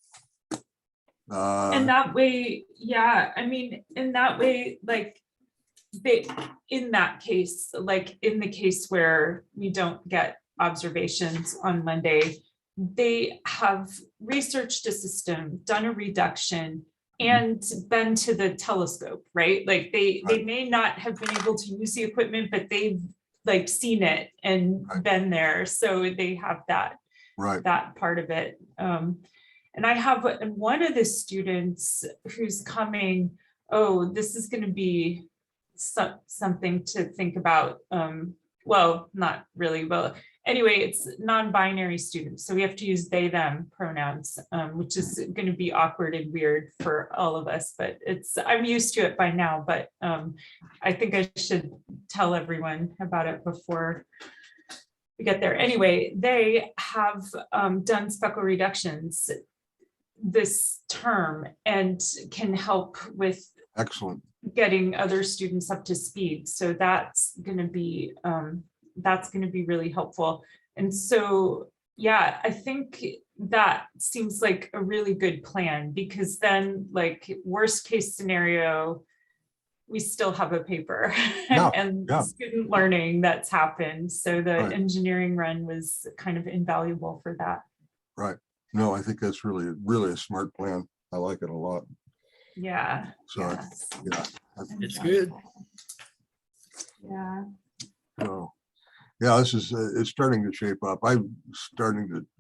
And that way, in that way, in that case, like in the case where we don't get observations on Monday, they have researched a system, done a reduction, and been to the telescope, right? Like they may not have been able to use the equipment, but they've seen it and been there. So they have that Right. part of it. And I have one of the students who's coming, oh, this is going to be something to think about. Well, not really, well, anyway, it's non-binary students, so we have to use they, them pronouns, which is going to be awkward and weird for all of us, but I'm used to it by now, but I think I should tell everyone about it before we get there. Anyway, they have done speckle reductions this term and can help with Excellent. getting other students up to speed. So that's going to be really helpful. And so, yeah, I think that seems like a really good plan, because then, like, worst case scenario, we still have a paper and student learning that's happened. So the engineering run was kind of invaluable for that. Right. No, I think that's really a smart plan. I like it a lot. Yeah. So, yes. yeah. It's good. Yeah. So, yeah, this is, it's starting to shape up.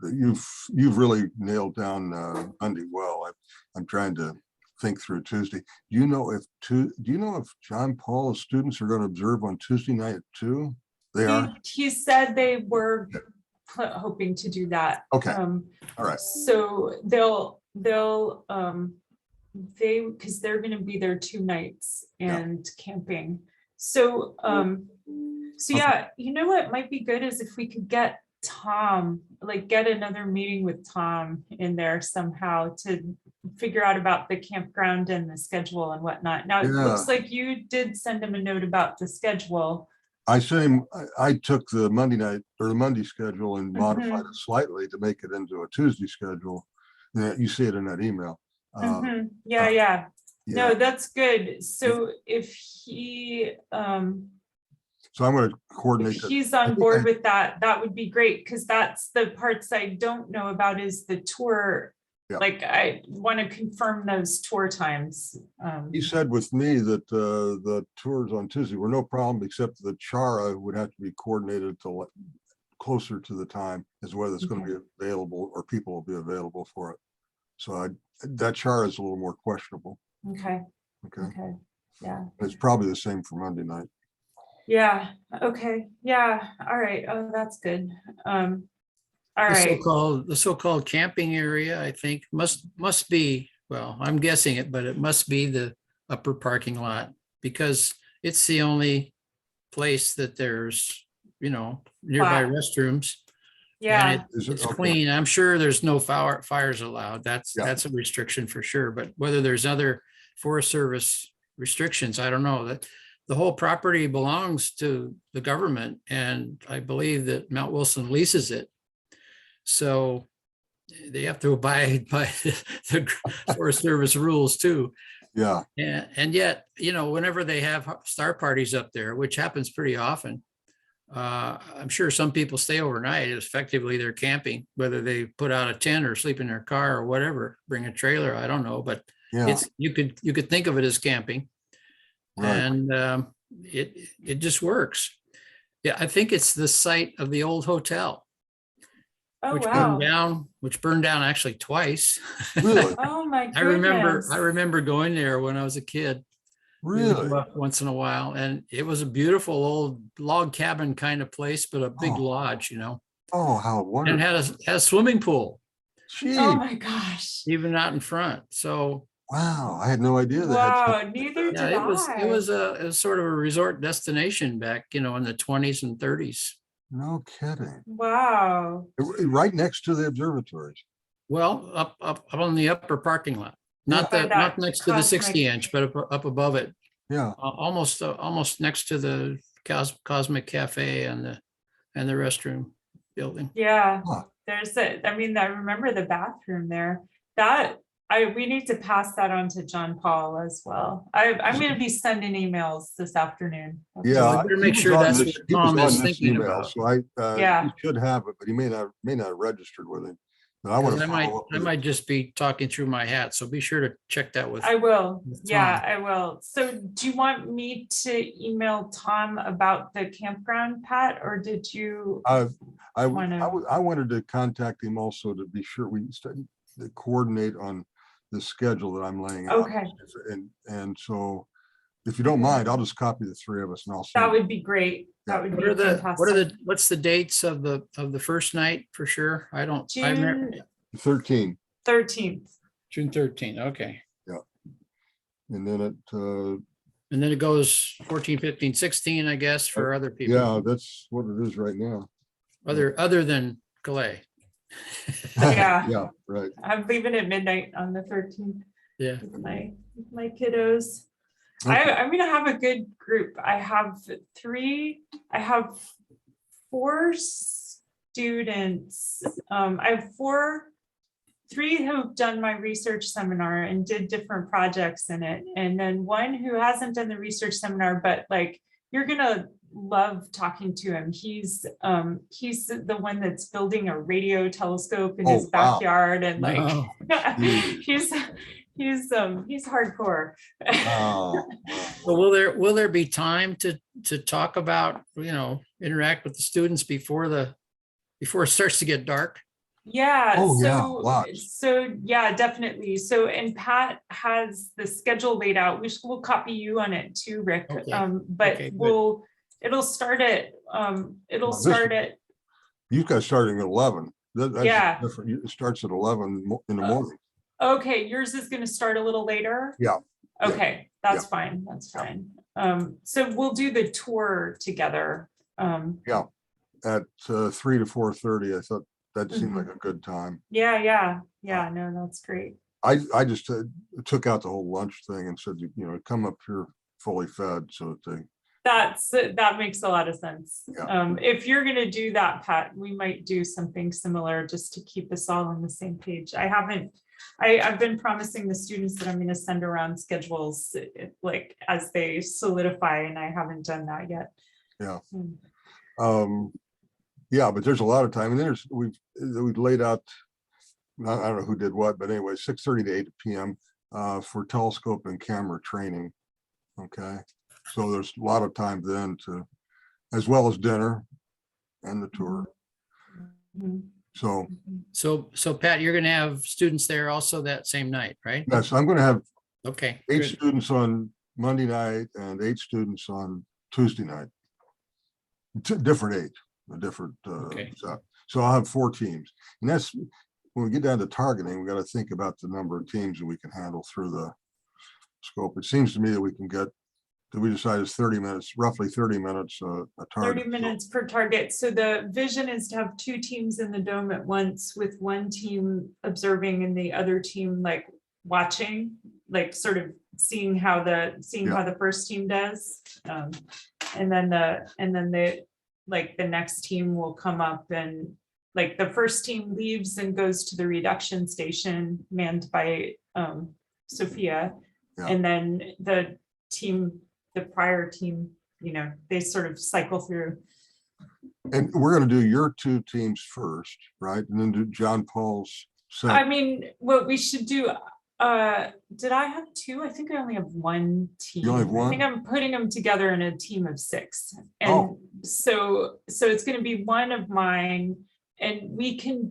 You've really nailed down Monday well. I'm trying to think through Tuesday. Do you know if John Paul's students are going to observe on Tuesday night too? They are? He said they were hoping to do that. Okay. All right. So because they're going to be there 2 nights and camping. So yeah, you know what might be good is if we could get Tom, like get another meeting with Tom in there somehow to figure out about the campground and the schedule and whatnot. Now, it looks like you did send him a note about the schedule. I sent him, I took the Monday night or the Monday schedule and modified it slightly to make it into a Tuesday schedule. You see it in that email. Yeah. No, that's good. So if he, so I'm going to coordinate. if he's on board with that, that would be great, because that's the parts I don't know about is the tour. Like, I want to confirm those tour times. He said with me that the tours on Tuesday were no problem, except the Chara would have to be coordinated to closer to the time as whether it's going to be available or people will be available for it. So that Chara is a little more questionable. Okay. Okay. Yeah. It's probably the same for Monday night. Yeah. Okay. Yeah. All right. Oh, that's good. All right. The so-called camping area, I think, must be, well, I'm guessing it, but it must be the upper parking lot, because it's the only place that there's, nearby restrooms. Yeah. And it's clean. I'm sure there's no fires allowed. That's a restriction for sure. But whether there's other Forest Service restrictions, I don't know. That the whole property belongs to the government, and I believe that Mount Wilson leases it. So they have to abide by the Forest Service rules too. Yeah. And yet, whenever they have star parties up there, which happens pretty often, I'm sure some people stay overnight. Effectively, they're camping, whether they put out a tent or sleep in their car or whatever, bring a trailer, I don't know, but you could think of it as camping. Right. And it just works. Yeah, I think it's the site of the old hotel. Oh, which burned down actually twice. Really? Oh my goodness. I remember going there when I was a kid. Really? Once in a while. And it was a beautiful old log cabin kind of place, but a big lodge, Oh, how wonderful. And had a swimming pool. Gee. Oh my gosh. Even out in front. So wow, I had no idea that. Wow, neither did I. It was sort of a resort destination back, in the 20s and 30s. No kidding. Wow. Right next to the observatories. Well, up on the upper parking lot, not next to the 60-inch, but up above it. Yeah. Almost next to the Cosmic Cafe and the restroom building. Yeah. There's I remember the bathroom there. We need to pass that on to John Paul as well. I'm going to be sending emails this afternoon. Yeah, I better make sure that's what Tom is thinking about. So he should have it, but he may not have registered with him. But I might just be talking through my hat, so be sure to check that with. I will. Yeah, I will. So, do you want me to email Tom about the campground, Pat, or did you? I wanted to contact him also to be sure coordinate on the schedule that I'm laying out. Okay, And so if you don't mind, I'll just copy the three of us and I'll that send. would be great. That would What be are fantastic. what's the dates of the first night for sure? I remember June 13, 13th. June 13. Okay. and then And then it goes 14, 15, 16, I guess, for other people. yeah, that's what it is right now. Other than Calais. Yeah. Yeah, right. I'm leaving at midnight on the 13th Yeah. with my kiddos. Okay. I'm gonna have a good group. I have four students. I have three who've done my research seminar and did different projects in it. And then one who hasn't done the research seminar, but like, you're gonna love talking to him. He's the one that's building a radio telescope in his Oh, wow. backyard and like, Oh. he's hardcore. Oh, Well, will there be time to talk about, interact with the students before it starts to get dark? Yeah. Oh, yeah, So, lots. so yeah, definitely. So, and Pat has the schedule laid out. We'll copy you on it too, Rick. Okay. But Okay, good. it'll start at, you guys starting at 11. That's Yeah. different. It starts at 11 in the morning. okay, yours is gonna start a little later? Yeah. Okay, that's fine, that's fine. So we'll do the tour together. At 3 to 4:30. I thought that seemed Mhm. like a good time. Yeah, no, that's great. I just took out the whole lunch thing and said, come up here fully fed so that That makes a lot of sense. Yeah. If you're gonna do that, Pat, we might do something similar just to keep us all on the same page. I've been promising the students that I'm gonna send around schedules like as they solidify, and I haven't done that yet. Yeah. Mm. Yeah, but there's a lot of time, and we've laid out, I don't know who did what, but anyway, 6:30 to 8 p.m. For telescope and camera training. Okay, so there's a lot of time then as well as dinner and the tour. Mhm. So So Pat, you're gonna have students there also that same night, right? yes, I'm going to have Okay. 8 good. students on Monday night and 8 students on Tuesday night. Different 8, a different. Okay. So I'll have 4 teams, and that's when we get down to targeting. We got to think about the number of teams that we can handle through the scope. It seems to me that we decide is 30 minutes, roughly 30 minutes a 30 target. minutes per target. So the vision is to have 2 teams in the dome at once, with one team observing and the other team like watching, like sort of seeing how the first team does. And then the next team will come up, and like the first team leaves and goes to the reduction station manned by Sophia. Yeah. And then the prior team, they sort of cycle through. And we're going to do your 2 teams first, right? And then do John Paul's I second. mean, what we should do, did I have 2? I think I only have 1 team. You only have I think 1? I'm putting them together in a team of 6. Oh. And so it's gonna be 1 of mine, and we can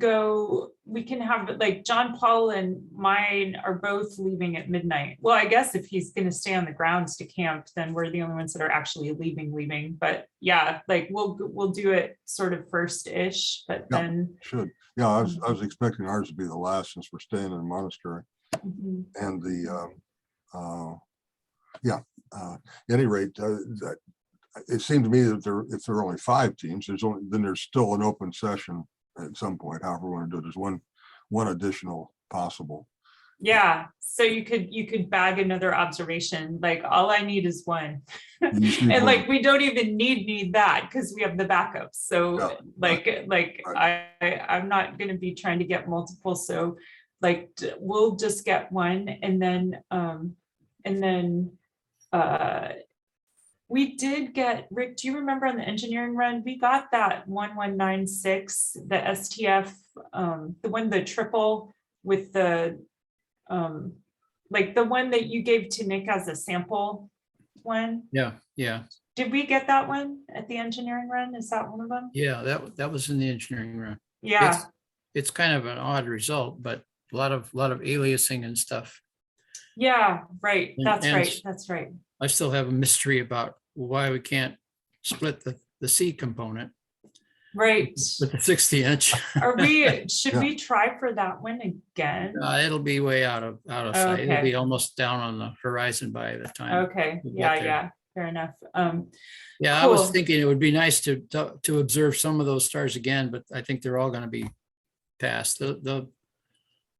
have like John Paul and mine are both leaving at midnight. Well, I guess if he's gonna stay on the grounds to camp, then we're the only ones that are actually leaving. But yeah, like we'll do it sort of first-ish, but Yeah. then. Should. Yeah, I was expecting ours to be the last since we're staying in a monastery. Mhm. And at any rate, it seemed to me that if there are only 5 teams, then there's still an open session at some point. However we want to do it, there's one additional possible. Yeah, so you could bag another observation, like all I need is 1. You just need And one. like, we don't even need that because we have the backups. So Yeah, like I'm not gonna be trying to get multiple. So like, we'll just get 1, and then we did get, Rick, do you remember on the engineering run, we got that 1196, the STF, the triple with the like the one that you gave to Nick as a sample one. Yeah. Did we get that one at the engineering run? Is that one of them? Yeah, that was in the engineering run. Yeah, It's kind of an odd result, but a lot of aliasing and stuff. Yeah, right. And- That's and right. That's right. I still have a mystery about why we can't split the C component Right. with the 60-inch. Should Yeah. we try for that one again? It'll be way out of sight. It'll Okay. be almost down on the horizon by the time. Okay, we get yeah, there. yeah, fair enough. Yeah, I was Cool. thinking it would be nice to observe some of those stars again, but I think they're all going to be past. The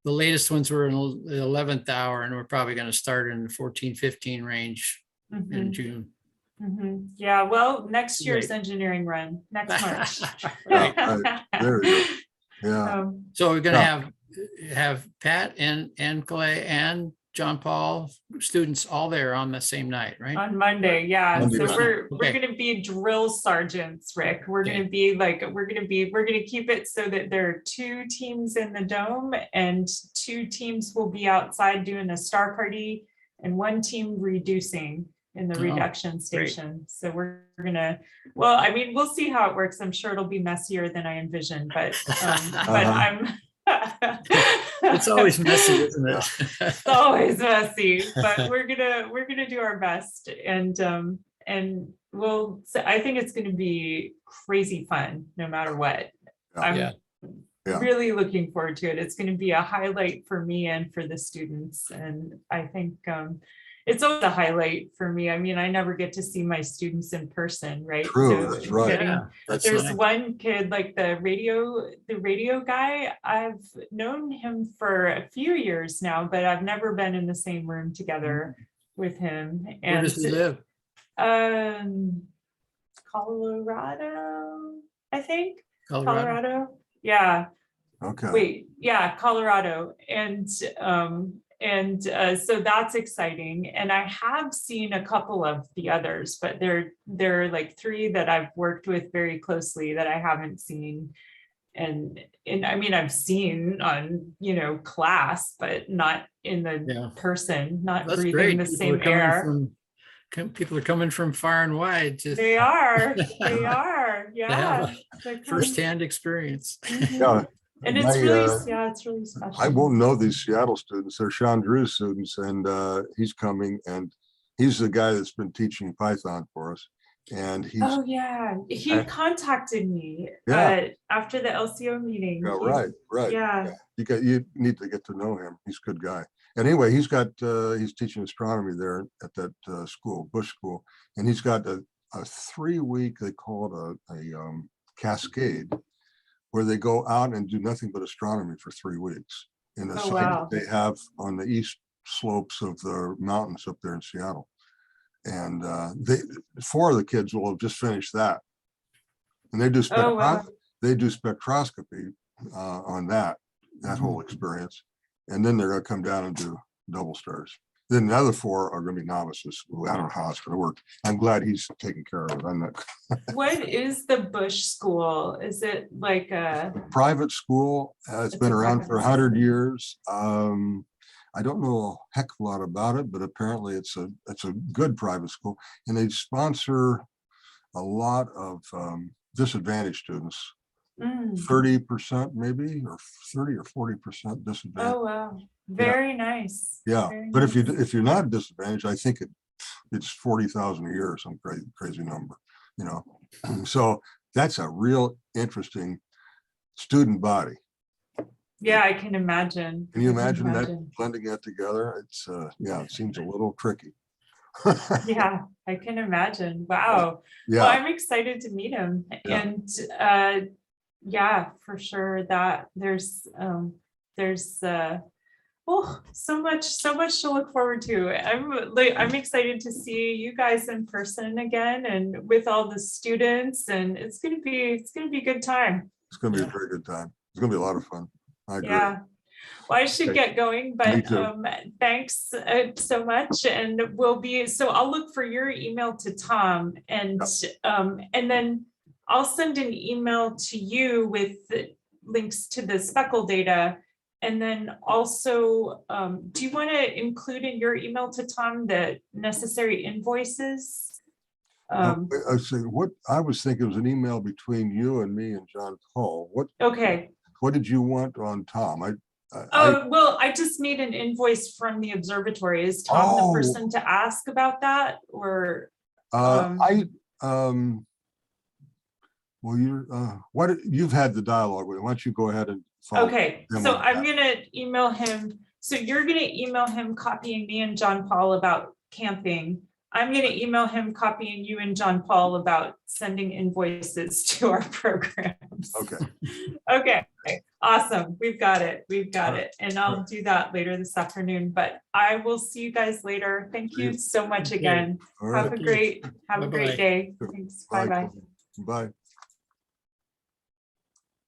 latest ones were in the 11th hour, and we're probably going to start in the 14, 15 range in Mhm, June. mhm. Yeah, well, next year's engineering run, next March. Right. Right. There you go. Yeah, So we're going to Yeah. have Pat and Clay and John Paul students all there on the same night, right? On Monday, yeah. Monday So night. we're Okay. gonna be drill sergeants, Rick. We're Okay. gonna be like, we're gonna keep it so that there are 2 teams in the dome and 2 teams will be outside doing a star party and 1 team reducing in the Oh, reduction station. So we're gonna, well, I mean, we'll see how it works. I'm sure it'll be messier than I envisioned, but I'm. It's always messy, isn't it? It's always messy, but we're gonna do our best, and we'll. So I think it's gonna be crazy fun, no matter what. I'm Yeah. Yeah. really looking forward to it. It's gonna be a highlight for me and for the students, and I think it's always a highlight for me. I mean, I never get to see my students in person, right? True, So that's right. getting- Yeah, that's There's nice. one kid, like the radio guy, I've known him for a few years now, but I've never been in the same room together with him. Where And does he live? Colorado, I think, Colorado? Colorado. Yeah, okay. wait, yeah, Colorado. And so that's exciting. And I have seen a couple of the others, but they're like 3 that I've worked with very closely that I haven't seen. And I mean, I've seen on, class, but not in the Yeah. person, not That's breathing great. the People are same coming air. people are coming from far and wide to They are, yeah. have They're coming- firsthand experience. Mhm. Yeah, And it's my, really, uh, yeah, it's really special. I won't know these Seattle students. They're Sean Drew's students, and he's coming, and he's the guy that's been teaching Python for us. And he's Oh, yeah, he I- contacted me Yeah. after the LCO meeting. Yeah, He- right. Yeah, You need to get to know him. He's a good guy. And anyway, he's teaching astronomy there at that school, Bush School, and he's got a 3-week, they call it a cascade, where they go out and do nothing but astronomy for 3 weeks in a Oh, site wow. that they have on the east slopes of the mountains up there in Seattle. And 4 of the kids will have just finished that. And they do Oh, wow. spectroscopy on that whole experience. And then they're gonna come down and do double stars. Then the other 4 are gonna be novices. I don't know how it's gonna work. I'm glad he's taking care of it. I'm not. what is the Bush School? Is it like a, Private school, it's It's been a around for private 100 school. years. I don't know a heck of a lot about it, but apparently it's a good private school, and they sponsor a lot of disadvantaged students. Mm, 30% maybe, or 30 or 40% disadvantaged. oh, wow, very nice. Yeah, very but if nice. you're not disadvantaged, I think it's 40,000 a year or some crazy number, So that's a real interesting student body. Yeah, I can imagine. Can you I imagine that blending that together? It's it seems a little tricky. Yeah, I can imagine. Wow. Well, Yeah, I'm excited to meet him, Yeah. and yeah, for sure that there's so much to look forward to. I'm excited to see you guys in person again and with all the students, and it's gonna be a good time. it's gonna be a very good time. It's gonna be a lot of fun. I agree. Yeah. Well, I should Okay. get going, Me but too. thanks so much. And I'll look for your email to Tom, and then I'll send an email to you with the links to the speckle data. And then also, do you want to include in your email to Tom the necessary invoices? I was thinking it was an email between you and me and John Paul. Okay. What did you want on Tom? Well, I just made an invoice from the observatory. Is Tom Oh. the person to ask about that, or? Well, you've had the dialogue with him. Why don't you go ahead and. follow Okay, him so on I'm that? gonna email him. So you're gonna email him copying me and John Paul about camping. I'm gonna email him copying you and John Paul about sending invoices to our programs. Okay, Okay, awesome. We've got it. We've got Alright. it. And I'll do that later this afternoon, but I will see you guys later. Thank you so much Okay. again. all Have right. a great Bye-bye. day. Thanks. Bye, Bye-bye. Bye.